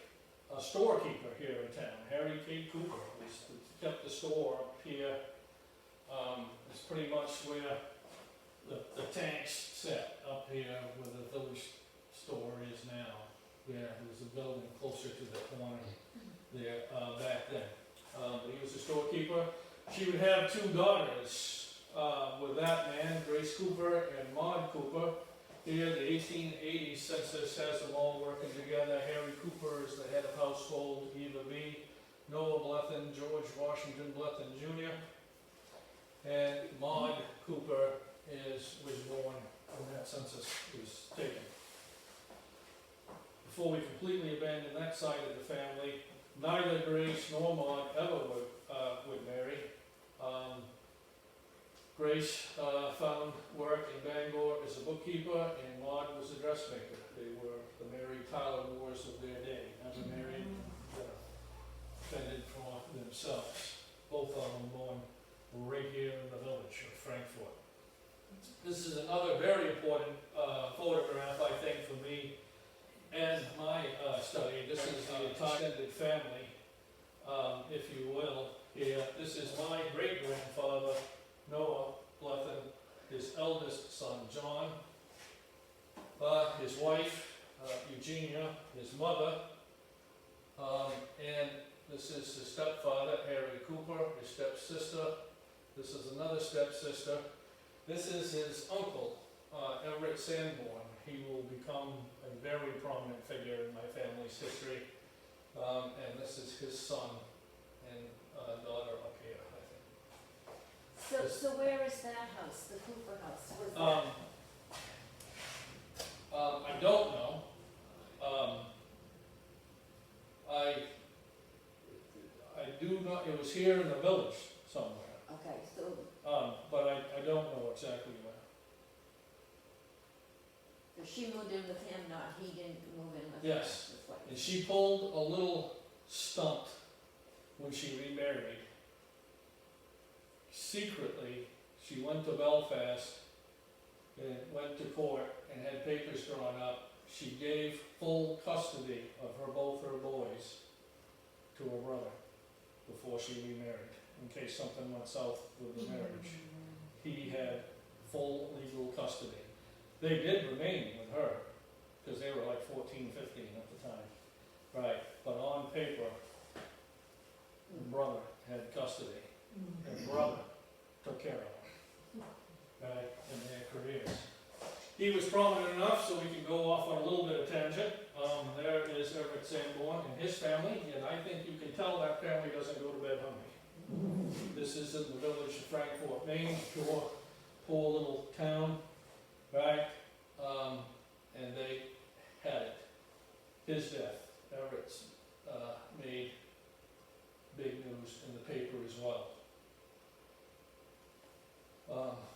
a storekeeper here in town, Harry K. Cooper, who kept the store up here. It's pretty much where the tanks set up here where the village store is now. There was a building closer to the corner there back then. But he was a storekeeper. She would have 2 daughters with that man, Grace Cooper and Maud Cooper. Here, the 1880 census has them all working together. Harry Cooper is the head of household, Eva B., Noah Blethen, George Washington Blethen Jr., and Maud Cooper was born when that census was taken. Before we completely abandon that side of the family, neither Grace nor Maud ever would marry. Grace found work in Bangor as a bookkeeper, and Maud was a dressmaker. They were the Mary Tyler Moores of their day. Never married, fended for themselves. Both of them born right here in the village of Frankfort. This is another very important photograph, I think, for me and my this is the extended family, if you will, here. This is my great-grandfather, Noah Blethen, his eldest son, John, his wife, Eugenia, his mother, and this is his stepfather, Harry Cooper, his stepsister. This is another stepsister. This is his uncle, Everett Sanborn. He will become a very prominent figure in my family's history. And this is his son and daughter up here, I think. So where is that house, the Cooper house? Was I don't know. I do not, it was here in the village somewhere, okay, so, but I don't know exactly where. so she moved in with him, not he didn't move in with her? Yes. That's what- And she pulled a little stunt when she remarried. Secretly, she went to Belfast and went to court and had papers drawn up. She gave full custody of both her boys to her brother before she remarried, in case something went south with the marriage. He had full legal custody. They did remain with her, because they were like 14, 15 at the time. Right, but on paper, the brother had custody, and brother took care of them, right, in their careers. He was prominent enough so we can go off on a little bit of tangent. There is Everett Sanborn and his family, and I think you can tell that family doesn't go to bed hungry. This is in the village of Frankfort, Maine, poor little town, right? And they had it. His death, Everett's, made big news in the paper as well.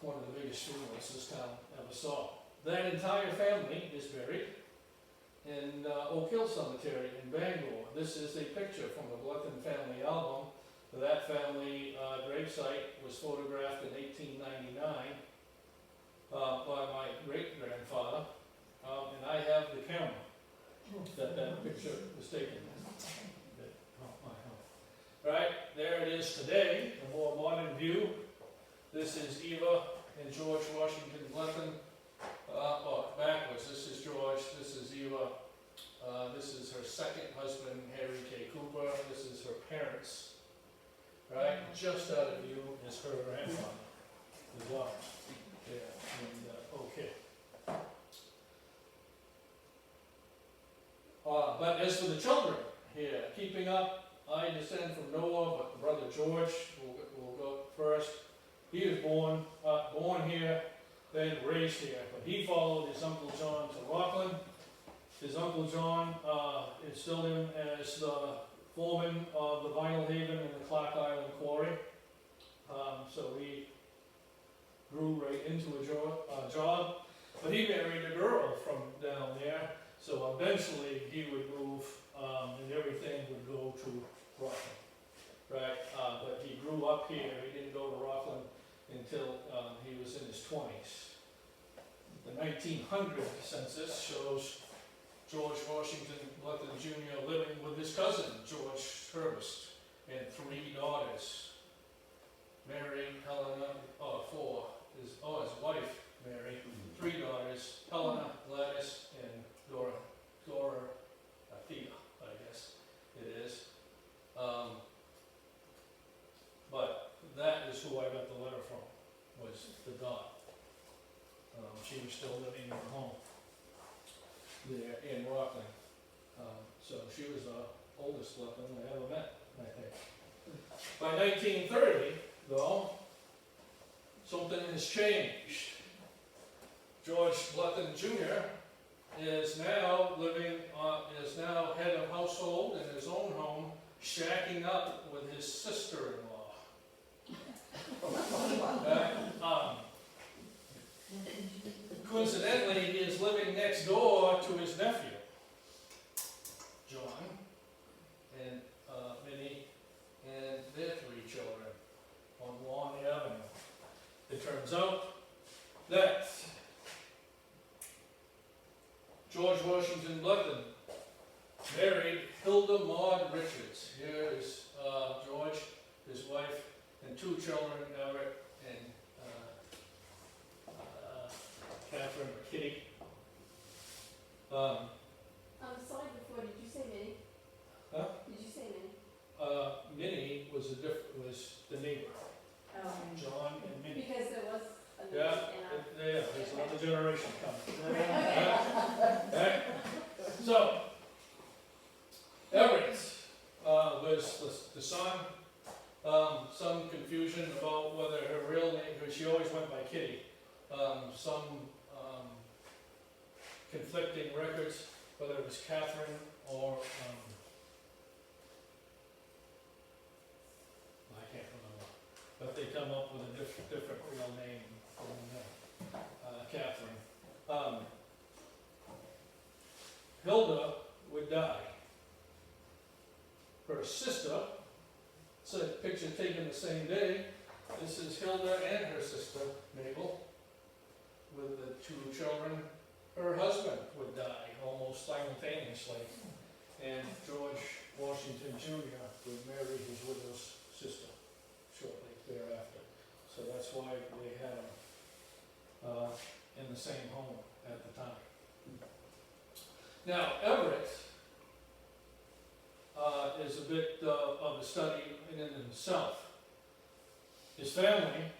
One of the biggest funerals this town ever saw. That entire family is buried in Oak Hill Cemetery in Bangor. This is a picture from the Blethen family album. That family gravesite was photographed in 1899 by my great-grandfather, and I have the camera that picture was taken. Right, there it is today, a more modern view. This is Eva and George Washington Blethen. Backwards, this is George, this is Eva. This is her second husband, Harry K. Cooper. This is her parents. Right, just out of view is her grandfather, the daughter. Yeah, and, okay. But as for the children here, keeping up, I descend from Noah, but brother George will go first. He was born here, then raised here, but he followed his Uncle John to Rockland. His Uncle John instilled him as the foreman of the Vinyl Haven and the Clark Island Quarry. So he grew right into a job, but he married a girl from down there, so eventually he would move and everything would go to Rockland. Right, but he grew up here, he didn't go to Rockland until he was in his 20s. The 1900 census shows George Washington Blethen Jr. living with his cousin, George Herbst, and 3 daughters. Mary, Helena, 4, his wife, Mary, 3 daughters, Helena, Gladys, and Dora, Thea, I guess it is. But that is who I got the letter from, was the daughter. She was still living in her home there in Rockland. So she was the oldest Blethen I ever met, I think. By 1930, though, something has changed. George Blethen Jr. is now is now head of household in his own home, shacking up with his sister-in-law. Coincidentally, he is living next door to his nephew, John, and Minnie, and their 3 children on Long Avenue. It turns out that George Washington Blethen married Hilda Maud Richards. Here is George, his wife, and two children, Everett and Catherine or Kitty. I'm sorry before, did you say Minnie? Huh? Did you say Minnie? Minnie was the neighbor, Oh. John and Minnie. Because there was a Minnie Yeah, in our. there's another generation coming. Right? So, Everett was the son. Some confusion about whether her real name, because she always went by Kitty. Some conflicting records, whether it was Catherine or I can't remember. But they come up with a different real name from Catherine. Hilda would die. Her sister, it's a picture taken the same day. This is Hilda and her sister, Mabel, with the two children. Her husband would die almost simultaneously, and George Washington Jr. would marry his widow's sister shortly thereafter. So that's why they had them in the same home at the time. Now, Everett is a bit of a study in and of himself. His family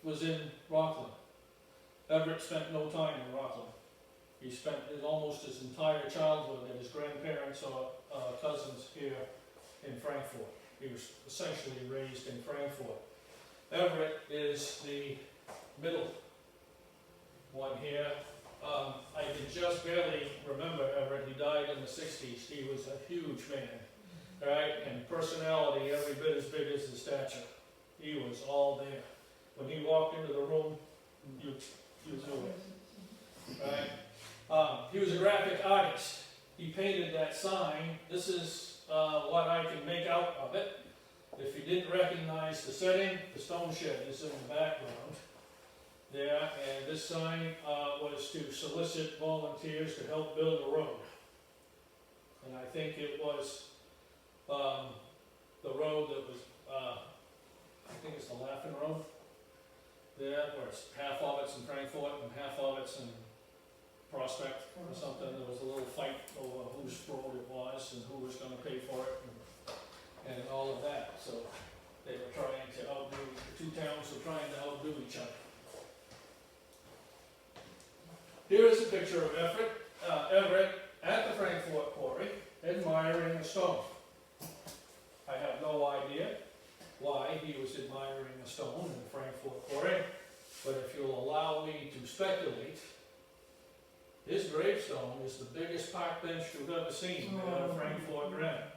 was in Rockland. Everett spent no time in Rockland. He spent almost his entire childhood at his grandparents or cousins here in Frankfort. He was essentially raised in Frankfort. Everett is the middle one here. I can just barely remember Everett. He died in the 60s. He was a huge man, right? And personality every bit as big as his stature. He was all there. When he walked into the room, you knew it, right? He was a graphic artist. He painted that sign. This is what I can make out of it. If you didn't recognize the setting, the stone shed is in the background there, and this sign was to solicit volunteers to help build a road. And I think it was the road that was, I think it's the Laughing Road there, where it's half of it's in Frankfort and half of it's in Prospect or something. There was a little fight over whose road it was and who was going to pay for it and all of that. So they were trying to outdo, the two towns were trying to outdo each other. Here is a picture of Everett at the Frankfort Quarry, admiring a stone. I have no idea why he was admiring a stone in the Frankfort Quarry, but if you'll allow me to speculate, his gravestone is the biggest park bench you've ever seen at a Frankfort Granite.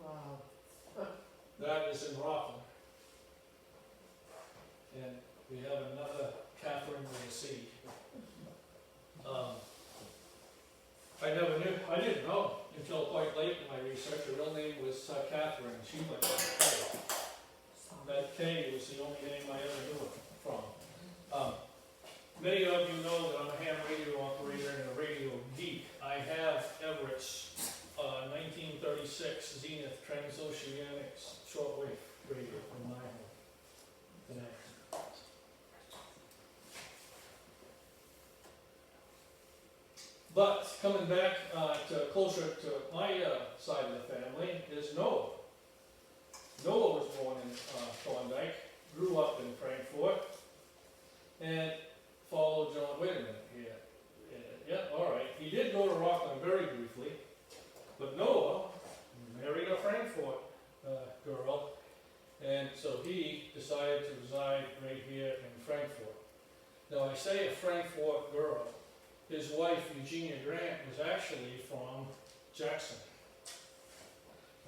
Wow. That is in Rockland. And we have another Catherine with a C. I didn't know until quite late in my research. Her real name was Catherine. She went by K. That K was the only name I ever knew it from. Many of you know that I'm a ham radio operator and a radio geek. I have Everett's 1936 Zenith Transoceanic shortwave radio in my home today. But coming back closer to my side of the family is Noah. Noah was born in Thorndike, grew up in Frankfort, and followed John. Wait a minute here. Yeah, all right. He did go to Rockland very briefly, but Noah married a Frankfort girl, and so he decided to reside right here in Frankfort. Now I say a Frankfort girl. His wife, Eugenia Grant, was actually from Jackson,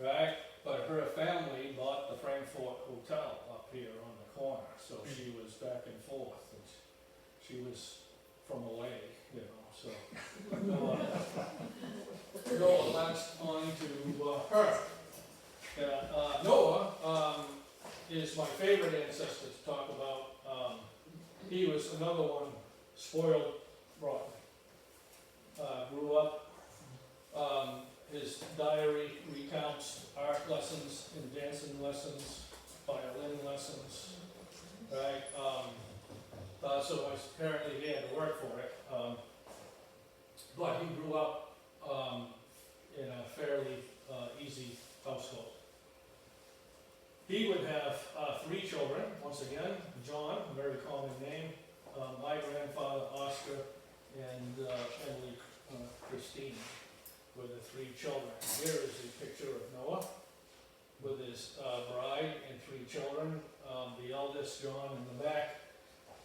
right? But her family bought the Frankfort Hotel up here on the corner, so she was back and forth. And she was from away, you know, so Noah latched on to her. Noah is my favorite ancestor to talk about. He was another one, spoiled rotten. Grew up His diary recounts art lessons and dancing lessons, violin lessons, right? So apparently he had to work for it. But he grew up in a fairly easy household. He would have 3 children, once again, John, a very common name, my grandfather Oscar, and Emily Christine were the 3 children. Here is a picture of Noah with his bride and 3 children, the eldest John in the back.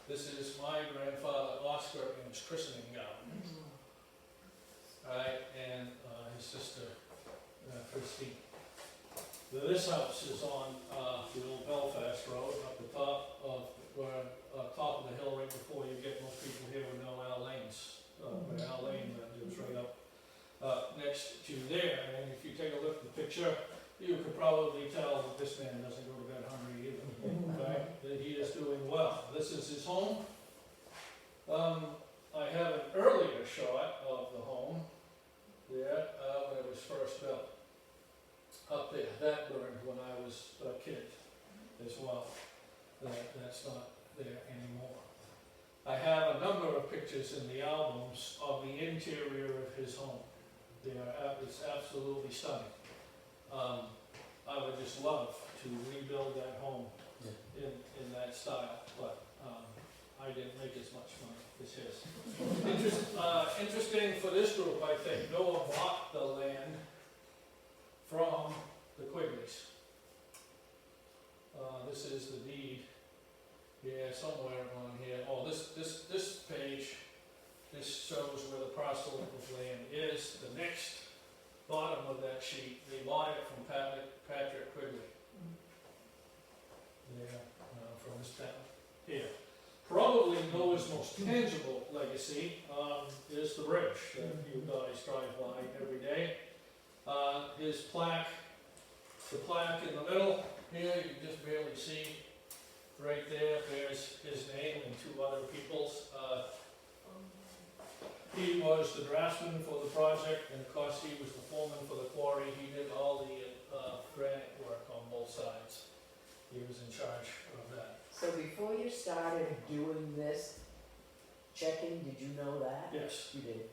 This is my grandfather Oscar in his christening gown, right, and his sister Christine. This house is on the old Belfast Road, up the top of the hill right before you get, most people here would know Al Lane's, where Al Lane lived. It was right up next to there. And if you take a look at the picture, you could probably tell that this man doesn't go to bed hungry either, right? That he is doing well. This is his home. I have an earlier shot of the home there when it was first built. Up there, that burned when I was a kid as well. That's not there anymore. I have a number of pictures in the albums of the interior of his home. It's absolutely stunning. I would just love to rebuild that home in that style, but I didn't make as much money as his. Interesting for this group, I think, Noah bought the land from the Quigleys. This is the deed. Yeah, somewhere on here. Oh, this page, this shows where the parcel of land is. The next bottom of that sheet, they bought it from Patrick Quigley. Yeah, from this town. Here. Probably Noah's most tangible legacy is the bridge that you guys drive by every day. His plaque, the plaque in the middle here, you can just barely see right there, there's his name and 2 other people's. He was the draftsman for the project, and of course he was the foreman for the quarry. He did all the granite work on both sides. He was in charge of that. So before you started doing this checking, did you know that? Yes. You did.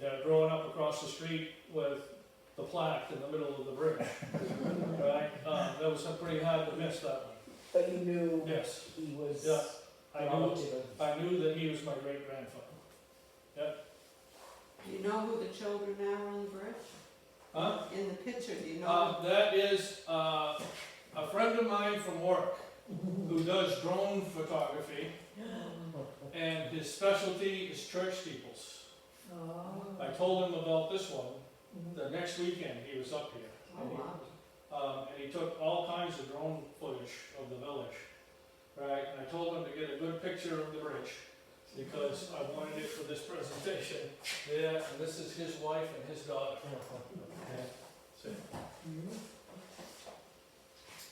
Yeah, growing up across the street with the plaque in the middle of the bridge, right? That was pretty hard to miss that one. But you knew Yes, he was yeah, I relative. knew that he was my great grandfather. Do you know who the children are on the bridge? Huh? In the picture, do you know? That is a friend of mine from work who does drone photography, and his specialty is church steeples. Oh. I told him about this one. The next weekend he was up here. Oh, wow. And he took all kinds of drone footage of the village, right? And I told him to get a good picture of the bridge because I wanted it for this presentation. Yeah, and this is his wife and his daughter. Okay, see.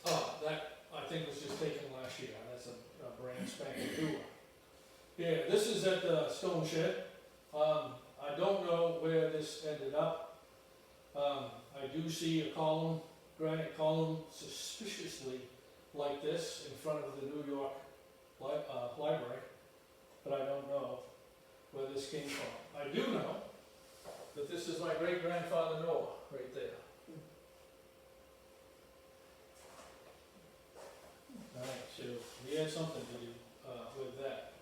Oh, that I think was just taken last year. That's a brand spanking new one. Yeah, this is at the stone shed. I don't know where this ended up. I do see a column, granite column, suspiciously like this in front of the New York library, but I don't know where this came from. I do know that this is my great-grandfather Noah, right there. Alright, so we had something to do with that.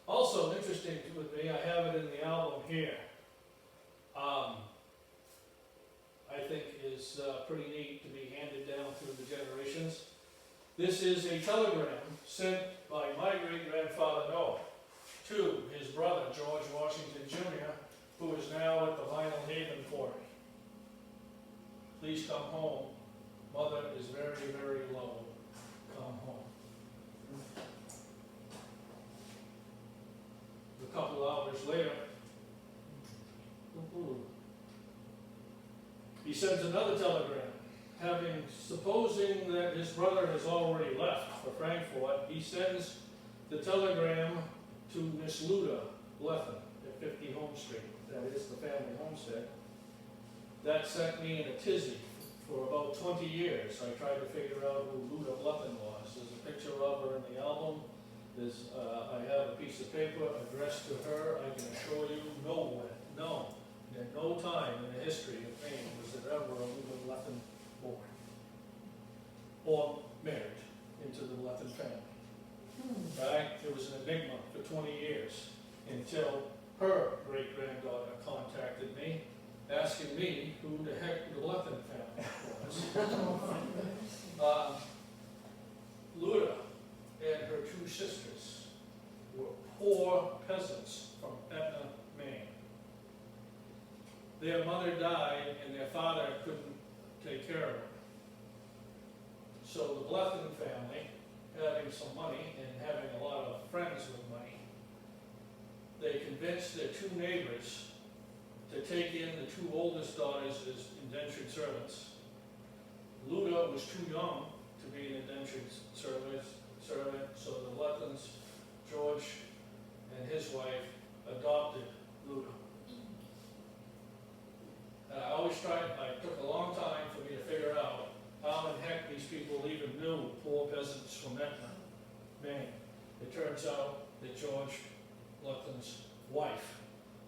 Also interesting with me, I have it in the album here. I think is pretty neat to be handed down through the generations. This is a telegram sent by my great-grandfather Noah to his brother George Washington Jr., who is now at the Vinyl Haven Quarry. Please come home. Mother is very, very low. Come home. A couple hours later, he sends another telegram, supposing that his brother has already left for Frankfurt. He sends the telegram to Miss Luda Blethen at 50 Home Street. That is the family homestead. that sent me in a tizzy for about 20 years. I tried to figure out who Luda Blethen was. There's a picture of her in the album. I have a piece of paper addressed to her. I can assure you, at no time in the history of Maine was there ever a Luda Blethen born or married into the Blethen family. Right? It was an enigma for 20 years until her great-granddaughter contacted me, asking me who the heck the Blethen family was. Luda and her two sisters were poor peasants from Etna, Maine. Their mother died and their father couldn't take care of her. So the Blethen family, having some money and having a lot of friends with money, they convinced their two neighbors to take in the two oldest daughters as indentured servants. Luda was too young to be an indentured servant, so the Blethens, George and his wife, adopted Luda. And it took a long time for me to figure out how in heck these people even knew poor peasants from Etna, Maine. It turns out that George Blethen's wife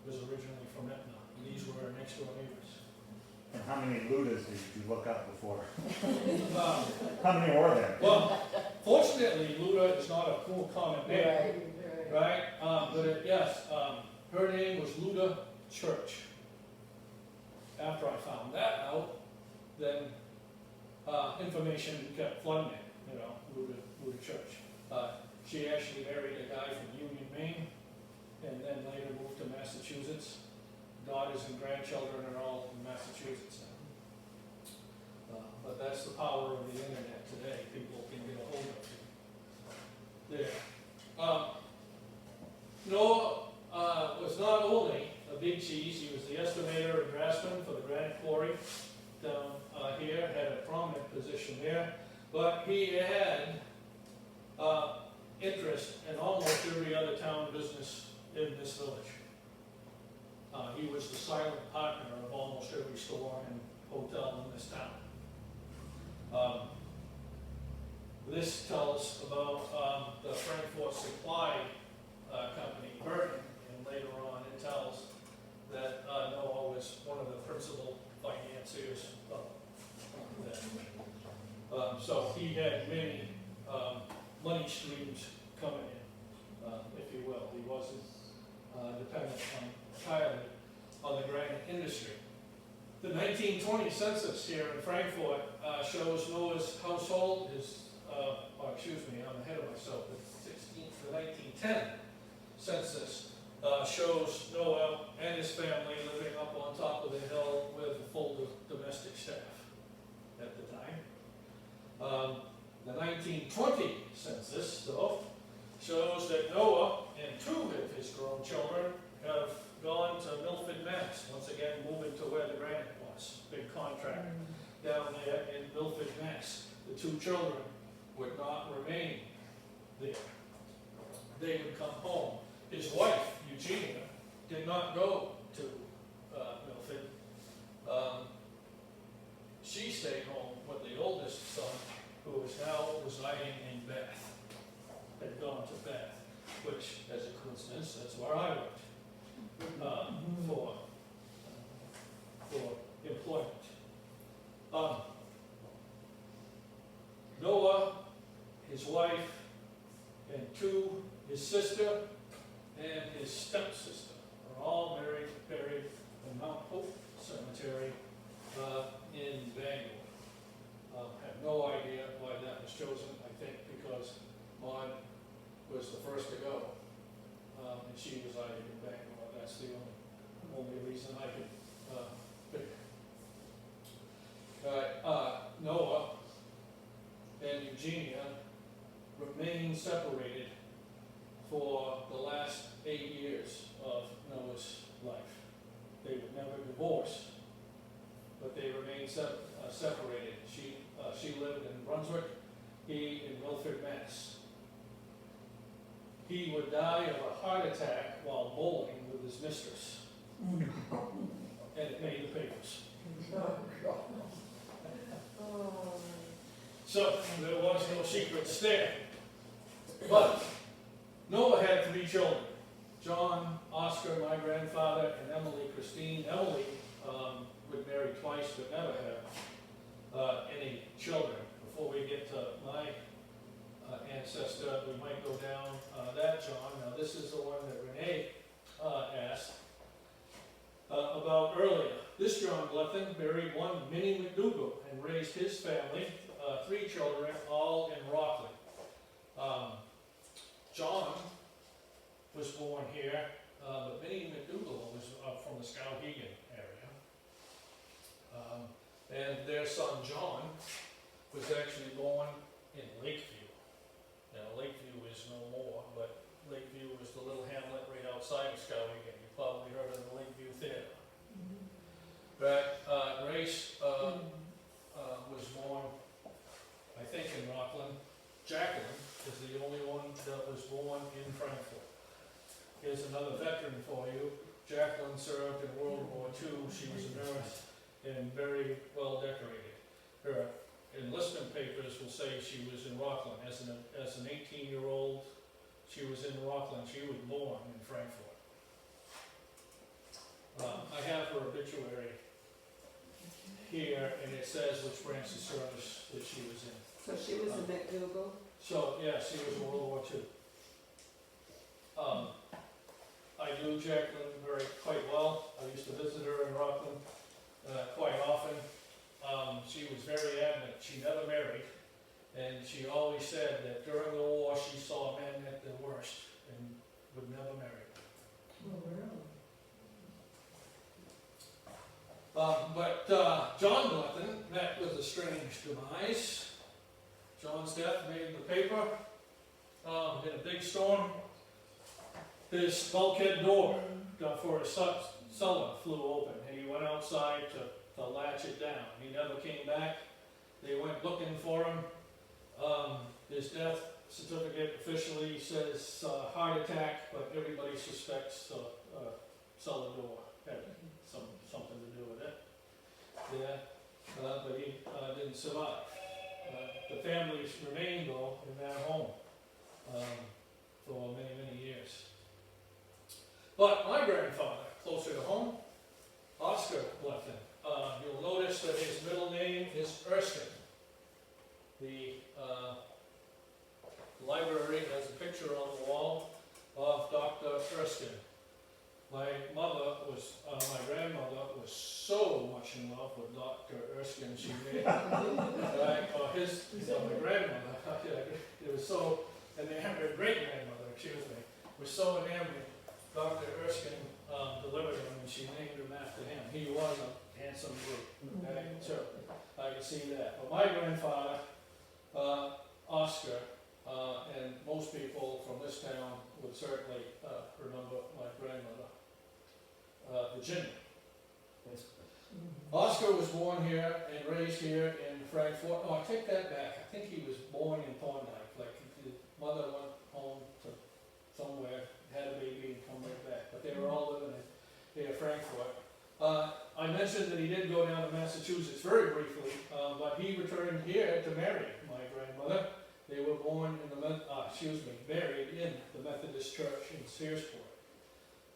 was originally from Etna, and these were her next door neighbors. And how many Ludas did you look up before? Um, How many were there? Well, fortunately, Luda is not a cool common name, Right. right? Her name was Luda Church. After I found that out, then information kept flooding in, Luda Church. She actually married a guy from Union, Maine, and then later moved to Massachusetts. Daughters and grandchildren are all in Massachusetts now. But that's the power of the internet today. People can get a hold of you. There. Noah was not only a big cheese, he was the estimator and draftsman for the granite quarry down here, had a prominent position there, but he had interest in almost every other town business in this village. He was the silent partner of almost every store and hotel in this town. This tells about the Frankfort Supply Company, Burton, and later on it tells that Noah was one of the principal financiers of that. So he had many money streams coming in, if you will. He wasn't dependent entirely on the granite industry. The 1920 census here in Frankfort shows Noah's household is, I'm ahead of myself, the 1910 census shows Noah and his family living up on top of the hill with a full domestic staff at the time. The 1920 census, though, shows that Noah and two of his grown children have gone to Milford, Mass. Once again, moving to where the granite was. Big contract down there in Milford, Mass. The two children would not remain there. They would come home. His wife, Eugenia, did not go to Milford. She stayed home with the oldest son, who is now residing in Bath. Had gone to Bath, which, as a coincidence, that's where I worked for employment. Noah, his wife, and his sister and his stepsister are all buried in Mount Hope Cemetery in Bangor. Have no idea why that was chosen. I think because Maud was the first to go, and she resided in Bangor. That's the only reason I could pick. Noah and Eugenia remained separated for the last 8 years of Noah's life. They would never divorce, but they remained separated. She lived in Brunswick, he in Milford, Mass. He would die of a heart attack while bowling with his mistress. And it made the papers. Oh, God. Oh. So, there was no secrets there. But Noah had 3 children. John, Oscar, my grandfather, and Emily Christine. Emily was married twice but never had any children. Before we get to my ancestor, we might go down that John. Now this is the one that Renee asked about earlier. This John Blethen married one Minnie McDougal and raised his family, 3 children, all in Rockland. John was born here, but Minnie McDougal was from the Skowhegan area. And their son John was actually born in Lakeview. Now Lakeview is no more, but Lakeview is the little hamlet right outside of Skowhegan. You probably heard of the Lakeview Theater. But Grace was born, I think, in Rockland. Jacqueline is the only one that was born in Frankfort. Here's another veteran for you. Jacqueline served in World War II. She was a nurse and very well decorated. Her enlistment papers will say she was in Rockland. As an 18-year-old, she was in Rockland. She was born in Frankfort. I have her obituary here, and it says which branch of service that she was in. So she was a McDougal? So, yeah, she was in World War II. I knew Jacqueline quite well. I used to visit her in Rockland quite often. She was very adamant. She never married, and she always said that during the war she saw men at their worst and would never marry. Oh, really? But John Blethen met with a strange demise. John's death made the paper. In a big storm, his bulkhead door for his cellar flew open, and he went outside to latch it down. He never came back. They went looking for him. His death certificate officially says heart attack, but everybody suspects the cellar door had something to do with it. Yeah, but he didn't survive. The families remained, though, in that home for many, many years. But my grandfather, closer to home, Oscar Blethen, you'll notice that his middle name is Erskine. The library has a picture on the wall of Dr. Erskine. My grandmother was so much in love with Dr. Erskine, she made, my grandmother, it was so, and her great-grandmother, was so enamored. Dr. Erskine delivered him, and she named him after him. He was a handsome brute, okay? So, I can see that. But my grandfather, Oscar, and most people from this town would certainly remember my grandmother, Virginia. Oscar was born here and raised here in Frankfort. Oh, I take that back. I think he was born in Thorndike. Like his mother went home to somewhere, had a baby, and come right back. But they were all living in Frankfort. I mentioned that he did go down to Massachusetts very briefly, but he returned here to marry my grandmother. They were born in married in the Methodist Church in Searsport.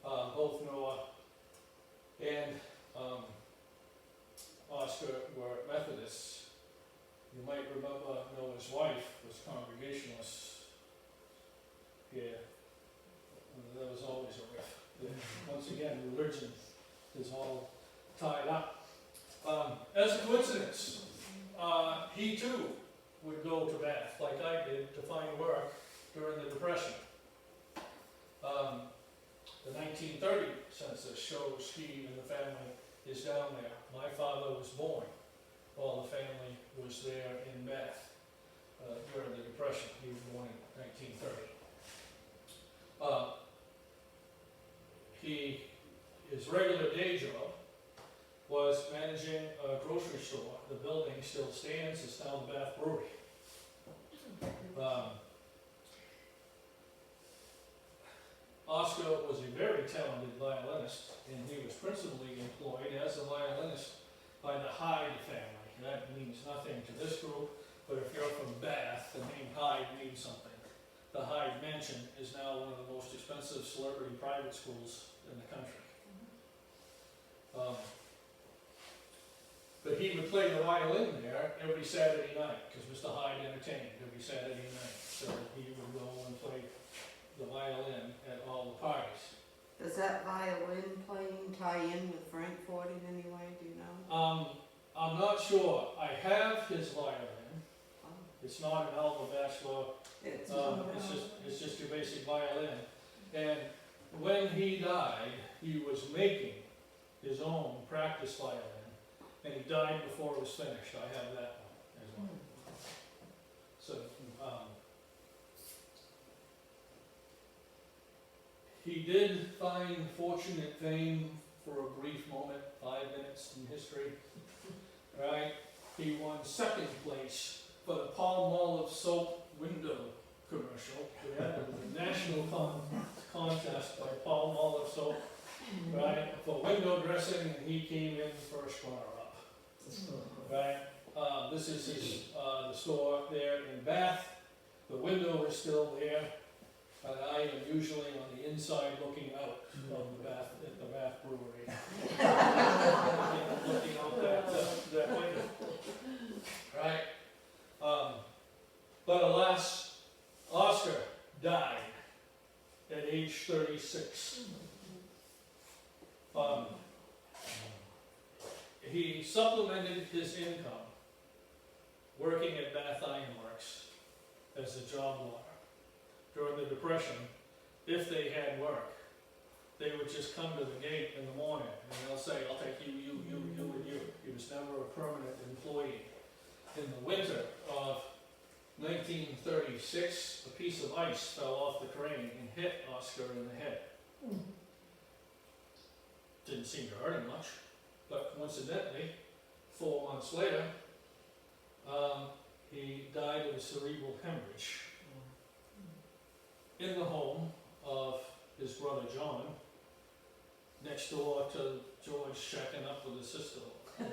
Both Noah and Oscar were Methodists. You might remember Noah's wife was Congregationalist. Yeah, there was always a rift. Once again, religion is all tied up. As a coincidence, he too would go to Bath, like I did, to find work during the Depression. The 1930 census shows he and the family is down there. My father was born while the family was there in Bath during the Depression. He was born in 1930. His regular day job was managing a grocery store. The building still stands. It's now the Bath Brewery. Oscar was a very talented violinist, and he was principally employed as a violinist by the Hyde family. That means nothing to this group, but if you're from Bath, the name Hyde means something. The Hyde Mansion is now one of the most expensive celebrity private schools in the country. But he would play the violin there every Saturday night, because Mr. Hyde entertained every Saturday night. So he would go and play the violin at all the parties. Does that violin playing tie in with Frank Ford in any way, do you know? I'm not sure. I have his violin. Oh, It's not an Alva Bachelor. It's just your basic violin. And when he died, he was making his own practice violin, and he died before it was finished. I have that one as well. So, he did find fortunate fame for a brief moment, 5 minutes in history, right? He won second place for the Palmolive soap window commercial. Yeah, it was a national contest by Palmolive soap, right, for window dressing, and he came in first runner-up, right? This is his, the store there in Bath. The window is still there, and I am usually on the inside looking out of the Bath, at the Bath Brewery. Looking out that window, right? But alas, Oscar died at age 36. He supplemented his income working at Bath Iron Works as a job lawyer. During the Depression, if they had work, they would just come to the gate in the morning and they'll say, I'll take you, you, and you. He was never a permanent employee. In the winter of 1936, a piece of ice fell off the crane and hit Oscar in the head. Didn't seem to hurt him much, but coincidentally, 4 months later, he died of a cerebral hemorrhage in the home of his brother John, next door to George checking up with his sister. Right,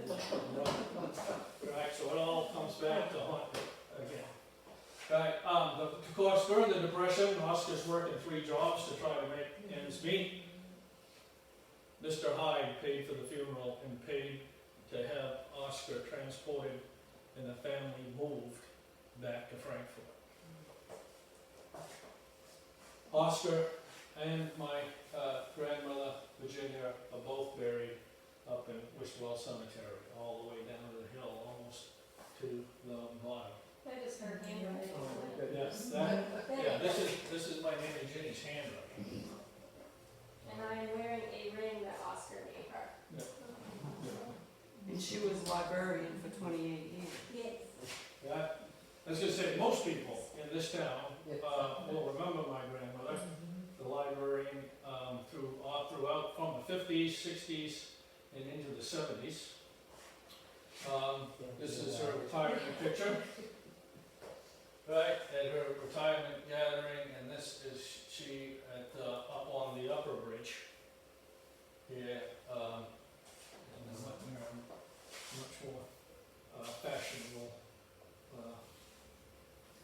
so it all comes back to haunt me again. Right, of course, during the Depression, Oscar's working 3 jobs to try to make ends meet. Mr. Hyde paid for the funeral and paid to have Oscar transported and the family moved back to Frankfurt. Oscar and my grandmother, Virginia, are both buried up in Wishwell Cemetery, all the way down the hill, almost to the bottom. That is her handwriting. Yes, this is my Nanny Ginny's handwriting. And I am wearing a ring that Oscar gave her. And she was librarian for 28 years. Yes. Yeah, I was gonna say, most people in this town will remember my grandmother, the librarian, throughout from the 50s, 60s, and into the 70s. This is her retirement picture, right, at her retirement gathering, and this is she at up on the upper bridge here, in a much more fashionable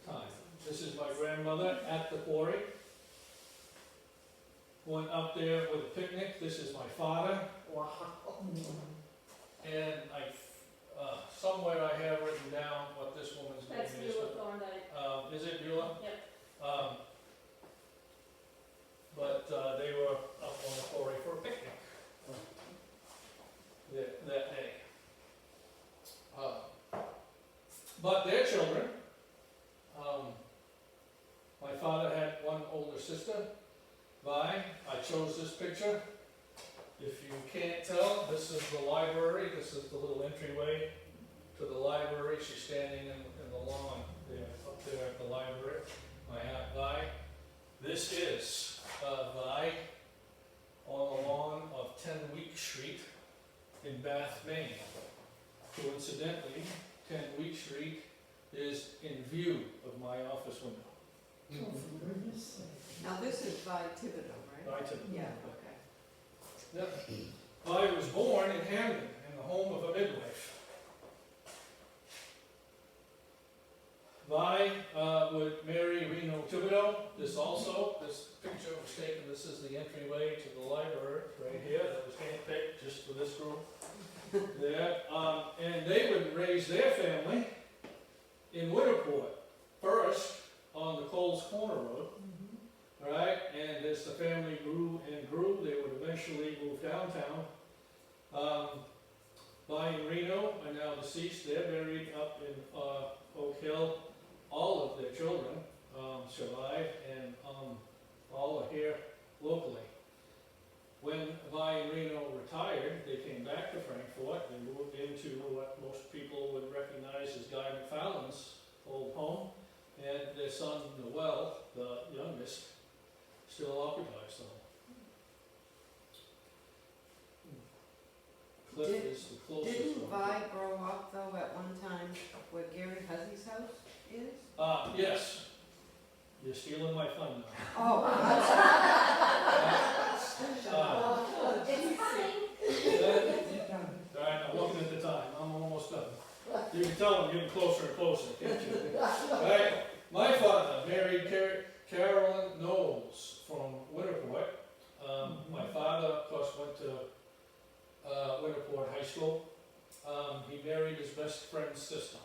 time. This is my grandmother at the quarry. Went up there with a picnic. This is my father. Wow. And somewhere I have written down what this woman's name That's is. Beulah Thorndike. Is it Beulah? Yep. But they were up on the quarry for a picnic that day. But their children, my father had one older sister, Vi. I chose this picture. If you can't tell, this is the library. This is the little entryway to the library. She's standing in the lawn there, up there at the library. My Aunt Vi. This is Vi on the lawn of 10 Week Street in Bath, Maine. Coincidentally, 10 Week Street is in view of my office window. Now this is by Thibodeau, right? Right to the Yeah, okay. Yep. I was born in Hamden, in the home of a midwife. Vi would marry Reno Thibodeau. This picture was taken, this is the entryway to the library, right here, that was handpicked just for this group. There, and they would raise their family in Winterport, first on the Coles Corner Road, right? And as the family grew and grew, they would eventually move downtown. Vi and Reno are now deceased. They're buried up in Oak Hill. All of their children survived, and all are here locally. When Vi and Reno retired, they came back to Frankfort. They moved into what most people would recognize as Guy McFarland's old home, and their son Noel, the youngest, still occupies the home. Cliff is the closest Didn't one. Vi grow up though at one time where Gary Huzzy's house is? Yes. You're stealing my thunder. Oh, It's coming. Alright, I'm looking at the time, I'm almost done. You can tell I'm getting closer and closer, can't you? Alright, my father married Carolyn Knowles from Winterport. My father, of course, went to Winterport High School. He married his best friend's sister.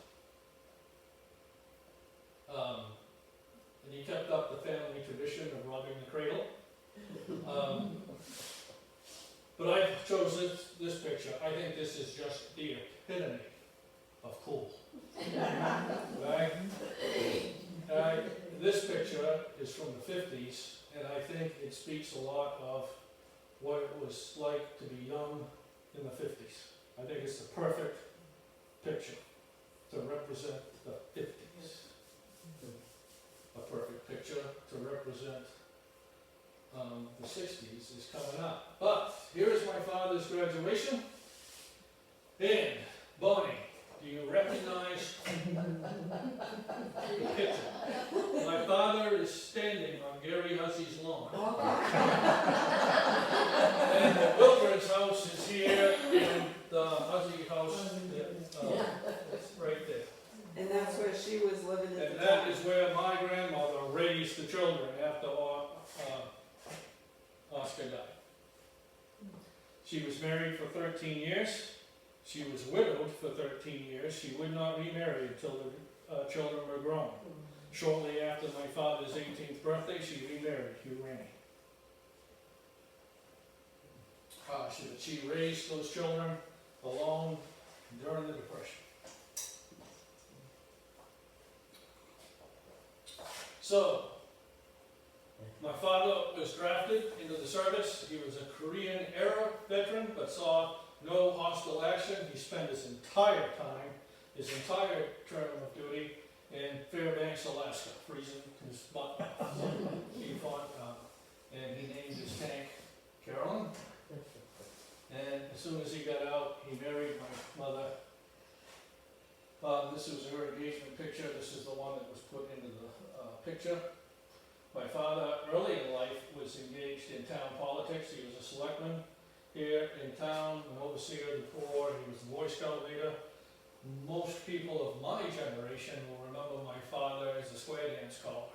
And he kept up the family tradition of robbing the cradle. But I chose this picture. I think this is just the epitome of cool. Right? This picture is from the 50s, and I think it speaks a lot of what it was like to be young in the 50s. I think it's the perfect picture to represent the 50s. A perfect picture to represent the 60s is coming up. But here is my father's graduation. And Bonnie, do you recognize the picture? My father is standing on Gary Huzzy's lawn. And the Wilburn's house is here, and the Huzzy house is right there. and that's where she was living at And the that time. is where my grandmother raised the children after Oscar died. She was married for 13 years. She was widowed for 13 years. She would not remarry until the children were grown. Shortly after my father's 18th birthday, she remarried Hugh Rainey. She raised those children alone during the Depression. So, my father was drafted into the service. He was a Korean-era veteran, but saw no hostile action. He spent his entire term of duty in Fairbanks, Alaska, freezing his butt off. He fought, and he named his tank Carolyn. And as soon as he got out, he married my mother. This was her engagement picture. This is the one that was put into the picture. My father, early in life, was engaged in town politics. He was a selectman here in town, an overseer of the poor. He was the Boy Scout leader. Most people of my generation will remember my father as a square dance caller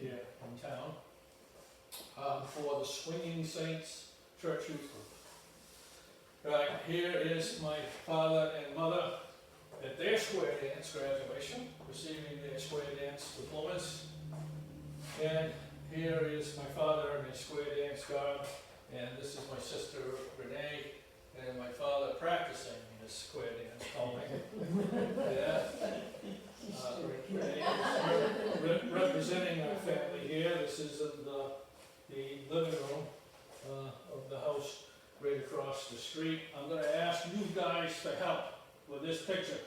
here in town for the Swinging Saints Church Youth Group. Right, here is my father and mother at their square dance graduation, receiving their square dance diplomas. And here is my father in his square dance garb, and this is my sister Renee, and my father practicing his square dance calling. Yeah. Renee is representing our family here. This is in the living room of the house right across the street. I'm going to ask you guys for help with this picture.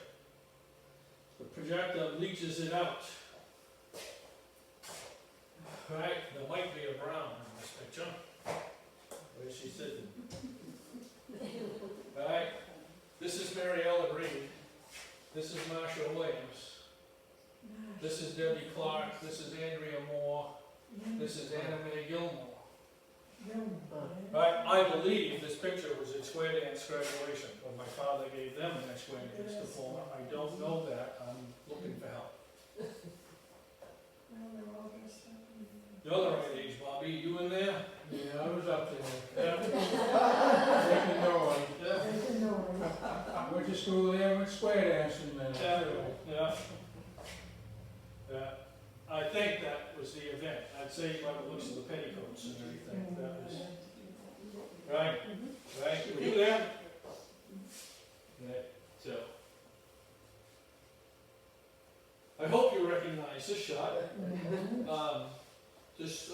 The projector leaches it out. Right, there might be a brown in this picture. Where she's sitting. Right, this is Mariella Reed. This is Marsha Williams. This is Debbie Clark. This is Andrea Moore. This is Anna Mae Gilmore. Right, I believe this picture was at square dance graduation, when my father gave them an square dance diploma. I don't know that, I'm looking for help. You're the right age, Bobby, you in there? Yeah, I was up there. Yeah. Taking noise. Yeah. I went to school there, went square dancing then. Yeah. Yeah. I think that was the event. I'd say by the looks of the petticoats and everything, that was, right, right, were you there? Yeah, so. I hope you recognize this shot. This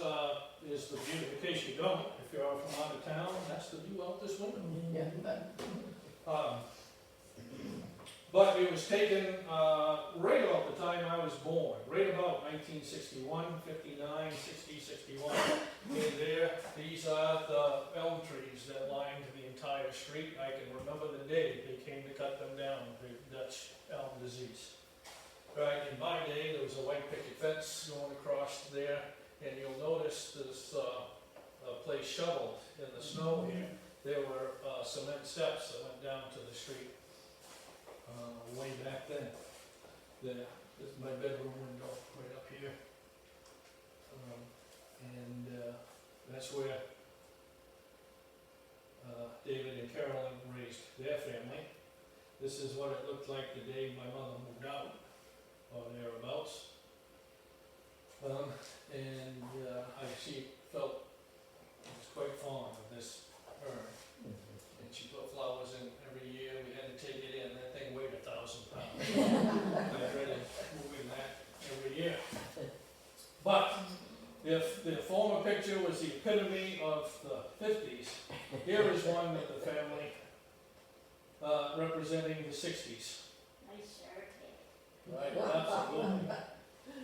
is the view, in case you don't, if you're from out of town, that's the view out this window. But it was taken right about the time I was born, right about 1961, 59, 60, 61. And there, these are the elm trees that lined the entire street. I can remember the day they came to cut them down, the Dutch elm disease. Right, in my day, there was a white picket fence going across there, and you'll notice this place shoveled in the snow here. There were cement steps that went down to the street. Way back then. There, this is my bedroom window right up here. That's where David and Carolyn raised their family. This is what it looked like the day my mother moved out, or thereabouts. She felt was quite fond of this urn. And she put flowers in every year. We had to take it in. That thing weighed 1,000 pounds. I dreaded moving that every year. But if the former picture was the epitome of the 50s, here is one that the family representing the 60s. Nice shirt. Right, absolutely.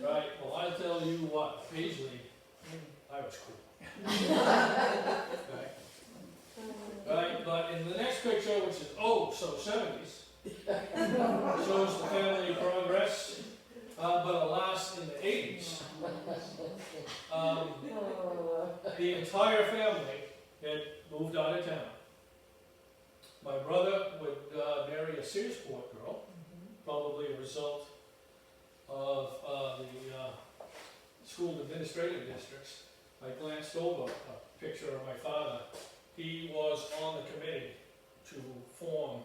Right, well, I'll tell you what, Paisley, I was cool. Okay. Right, but in the next picture, which is, so 70s, shows the family progress, but alas, in the 80s, the entire family had moved out of town. My brother would marry a Searsport girl, probably a result of the school administrative districts. I glanced over a picture of my father. He was on the committee to form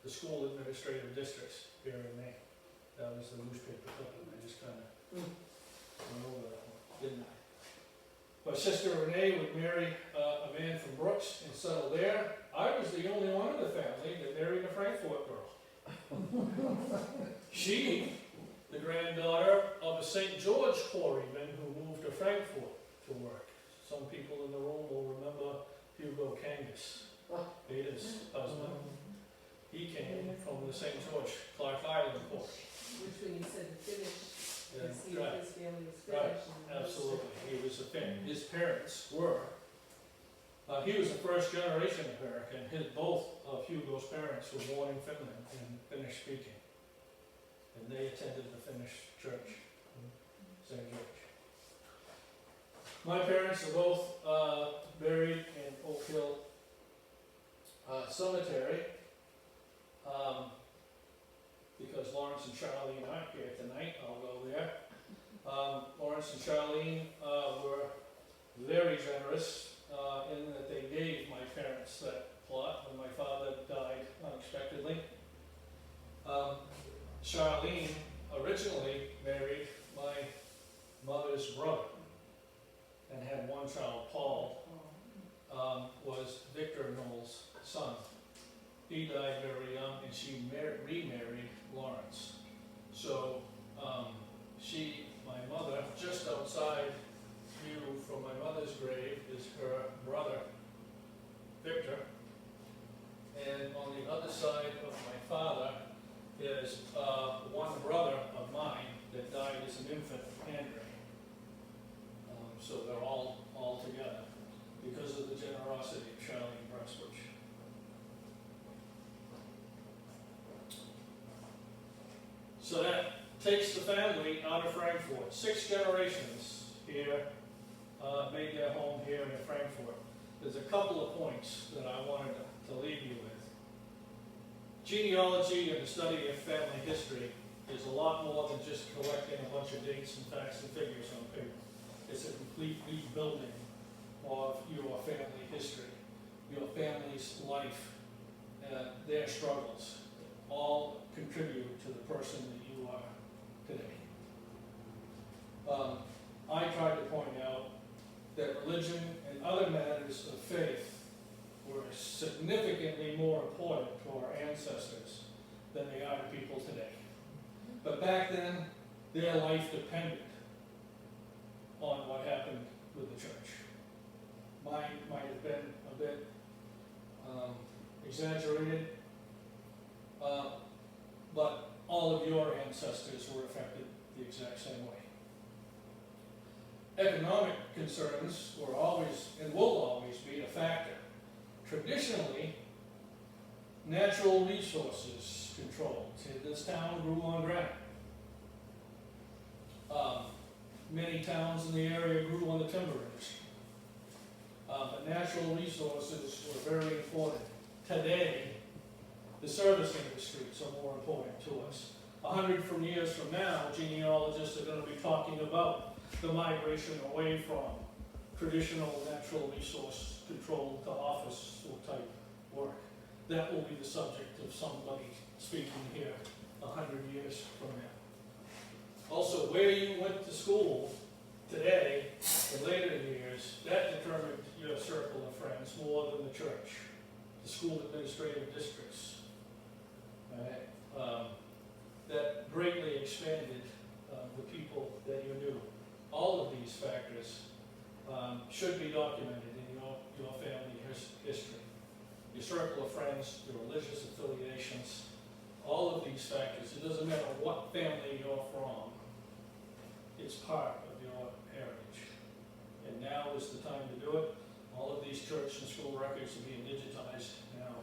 the school administrative districts here in Maine. That was the newspaper clipping. I just kind of went over that one, didn't I? My sister Renee would marry a man from Brooks and settle there. I was the only one in the family that married a Frankfort girl. She, the granddaughter of a St. George quarryman who moved to Frankfort to work. Some people in the room will remember Hugo Kangas, Ada's husband. He came from the St. George, Clark Island quarry. Which when you said Finnish, Yeah, I see right. his family was Right, Finnish. and absolutely. He was a Finn. His parents were. He was a first generation American. Both of Hugo's parents were born in Finland and Finnish speaking. And they attended the Finnish church in St. George. My parents are both buried in Oak Hill Cemetery. Because Lawrence and Charlene aren't here tonight, I'll go there. Lawrence and Charlene were very generous in that they gave my parents that plot when my father died unexpectedly. Charlene originally married my mother's brother and had one child, Paul, was Victor Knoll's son. He died very young and she remarried Lawrence. So my mother, just outside view from my mother's grave is her brother, Victor. And on the other side of my father is one brother of mine that died as an infant, Henry. So they're all together because of the generosity of Charlene Presswich. So that takes the family out of Frankfort. 6 generations here made their home here in Frankfort. there's a couple of points that I wanted to leave you with. Genealogy and the study of family history is a lot more than just collecting a bunch of dates and facts and figures on paper. It's a complete rebuilding of your family history, your family's life, their struggles, all contribute to the person that you are today. I tried to point out that religion and other matters of faith were significantly more important to our ancestors than they are to people today. But back then, their life depended on what happened with the church. Mine might have been a bit exaggerated, but all of your ancestors were affected the exact same way. Economic concerns were always and will always be a factor. Traditionally, natural resources controlled. This town grew on granite. Many towns in the area grew on the timber industry. But natural resources were very important. Today, the service industries are more important to us. 100 years from now, genealogists are going to be talking about the migration away from traditional natural resource control to office type work. That will be the subject of somebody speaking here 100 years from now. Also, where you went to school today, in later years, that determined your circle of friends more than the church, the school administrative districts. Right? That greatly expanded the people that you knew. All of these factors should be documented in your family history. Your circle of friends, your religious affiliations, all of these factors. It doesn't matter what family you're from, it's part of your heritage. And now is the time to do it. All of these church and school records are being digitized now.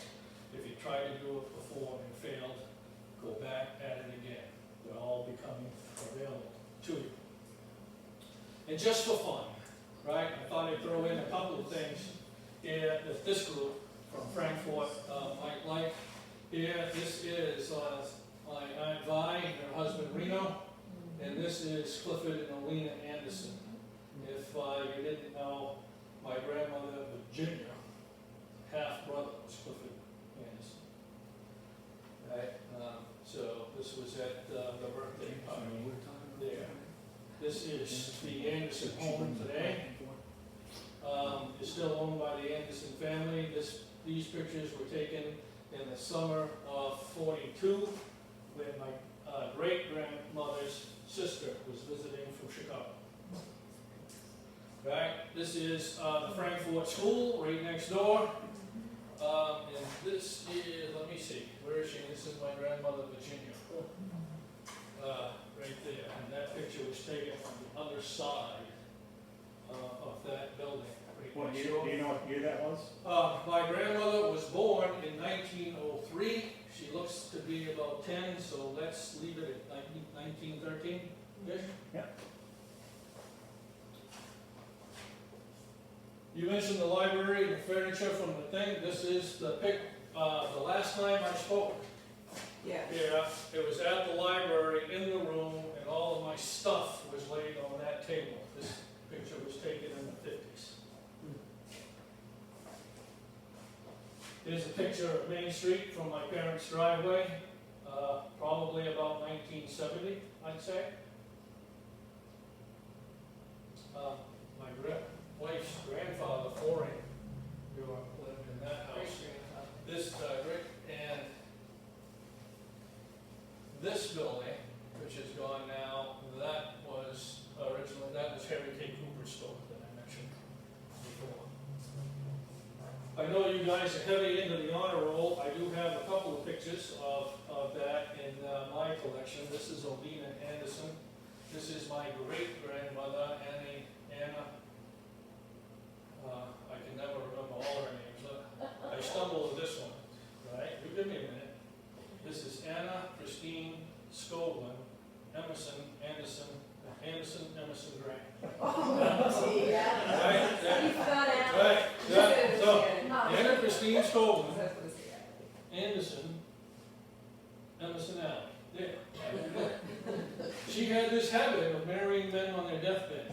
If you tried to do it before and failed, go back at it again. They're all becoming available to you. And just for fun, right, I thought I'd throw in a couple of things here that this group from Frankfurt might like. Here, this is my Aunt Vi and her husband Reno, and this is Clifford and Alina Anderson. If you didn't know, my grandmother Virginia, half-brother, was Clifford Anderson. Right? So this was at the birthday party there. This is the Anderson home today. It's still owned by the Anderson family. These pictures were taken in the summer of '42 when my great-grandmother's sister was visiting from Chicago. Right? This is the Frankfurt School right next door. And this is, let me see, where is she? This is my grandmother Virginia. Right there. And that picture was taken from the other side of that building. What year, do you know what year that was? My grandmother was born in 1903. She looks to be about 10, so let's leave it at 1913-ish. Yeah. You mentioned the library and the furniture from the thing. This is the last time I spoke. Yeah. Yeah, it was at the library in the room, and all of my stuff was laid on that table. This picture was taken in the 50s. Here's a picture of Main Street from my parents' driveway, probably about 1970, I'd say. My wife's grandfather, Florian, lived in that house. This and this building, which is gone now, that was Harry K. Cooper's store that I mentioned before. I know you guys are heavy into the honor roll. I do have a couple of pictures of that in my collection. This is Alina Anderson. This is my great-grandmother, Anna. I can never remember all her names. I stumbled with this one, right? You give me a minute. This is Anna Christine Scoblin, Emerson, Anderson, Emerson Gray. Oh, gee, yeah. Right? You forgot it. Right, yeah. October, That's what it's at. Emerson Alley, there. She had this habit of marrying men on their deathbed.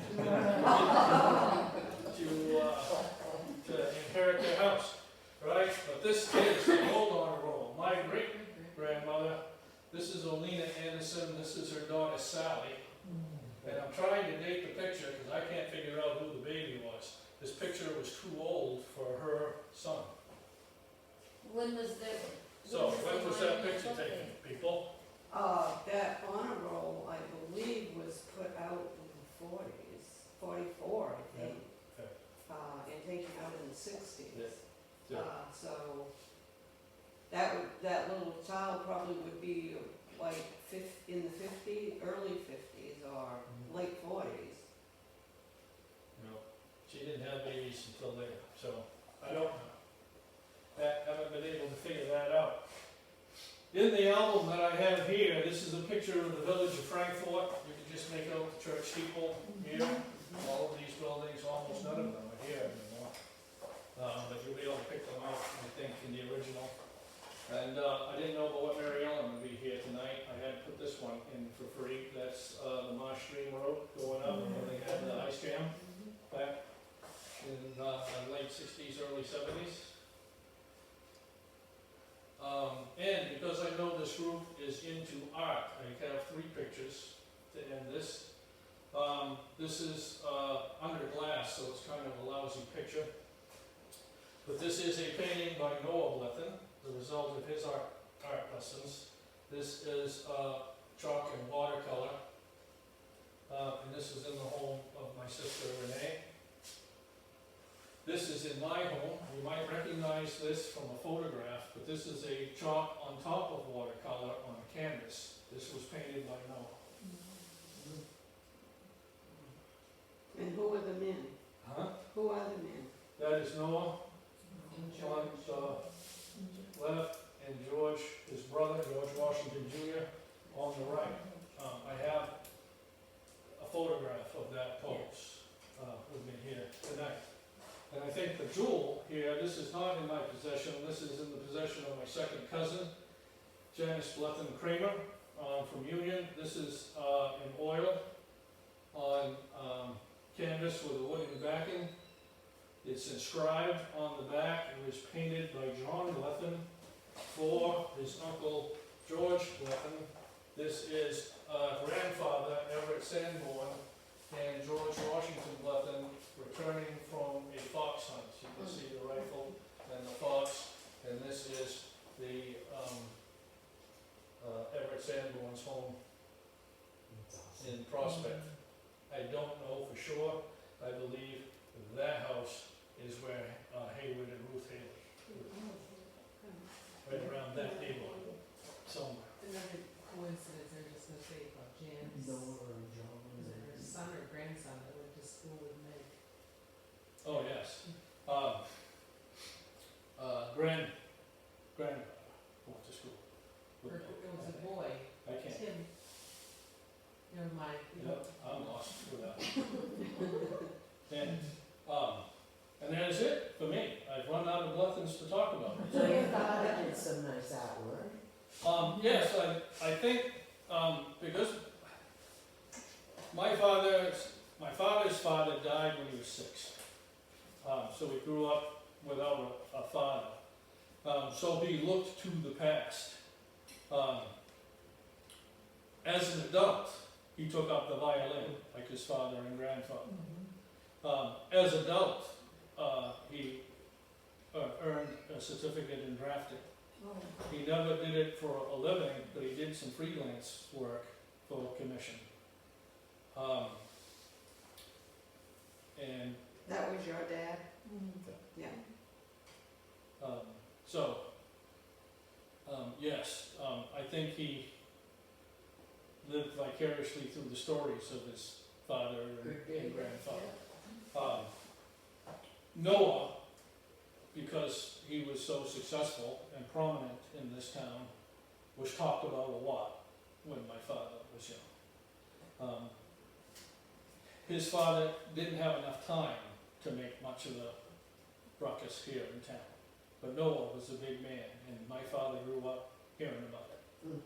To inherit their house, right? But this is the old honor roll. My great-grandmother, this is Olena Anderson, this is her daughter Sally. And I'm trying to date the picture because I can't figure out who the baby was. This picture was too old for her son. When was the? So, when was that monument picture put taken, there? people? That honor roll, I believe, was put out in the 40s, 44, I think. Yeah. And taken out in the 60s. Yeah. So, that little child probably would be like in the 50s, early 50s, or late 40s. No, she didn't have babies until later, so I don't know. Haven't been able to figure that out. In the album that I have here, this is a picture of the village of Frankfort. You can just make out the church steeple here. All of these buildings, almost none of them are here anymore. But you'll be able to pick them out, I think, in the original. And I didn't know about what Mary Ellen would be here tonight. I had put this one in for free. That's the Marsh Stream Road going up, where they had the ice jam back in the late 60s, early 70s. And because I know this group is into art, I have 3 pictures to end this. This is under glass, so it's kind of a lousy picture. But this is a painting by Noah Blethen, the result of his art lessons. This is chalk and watercolor. And this is in the home of my sister Renee. This is in my home. You might recognize this from a photograph, but this is a chalk on top of watercolor on a canvas. This was painted by Noah. And who are the men? Huh? Who are the men? That is Noah And on the left, and George, his brother, George Washington Jr., on the right. I have a photograph of that pose with me here tonight. And I think the jewel here, this is not in my possession, this is in the possession of my second cousin, Janice Blethen Kramer, from Union. This is in oil on canvas with a wooden backing. It's inscribed on the back. It was painted by John Blethen for his uncle George Blethen. This is grandfather Everett Sanborn and George Washington Blethen returning from a fox hunt. You can see the rifle and the fox, and this is the Everett Sanborn's home in Prospect. I don't know for sure. I believe that house is where Hayward and Ruth Haley, right around that neighborhood, somewhere. Another coincidence, I was just gonna say about Janice. Noah or John. Was it her son or grandson that went to school with Meg? Oh, yes. Grandfather went to school. Or it was a boy, I can't, Tim. Never mind. yep, I'm lost with that. And that is it for me. I've run out of Blethens to talk about. So your father did some nice artwork. Yes, I think, because my father's father died when he was 6. So we grew up without a father. So he looked to the past. As an adult, he took up the violin, like his father and grandfather. As an adult, he earned a certificate in drafting. He never did it for a living, but he did some freelance work for commission. And That was your dad? Yeah. yes, I think he lived vicariously through the stories of his father and grandfather. Noah, because he was so successful and prominent in this town, was talked about a lot when my father was young. His father didn't have enough time to make much of the ruckus here in town, but Noah was a big man, and my father grew up hearing about it.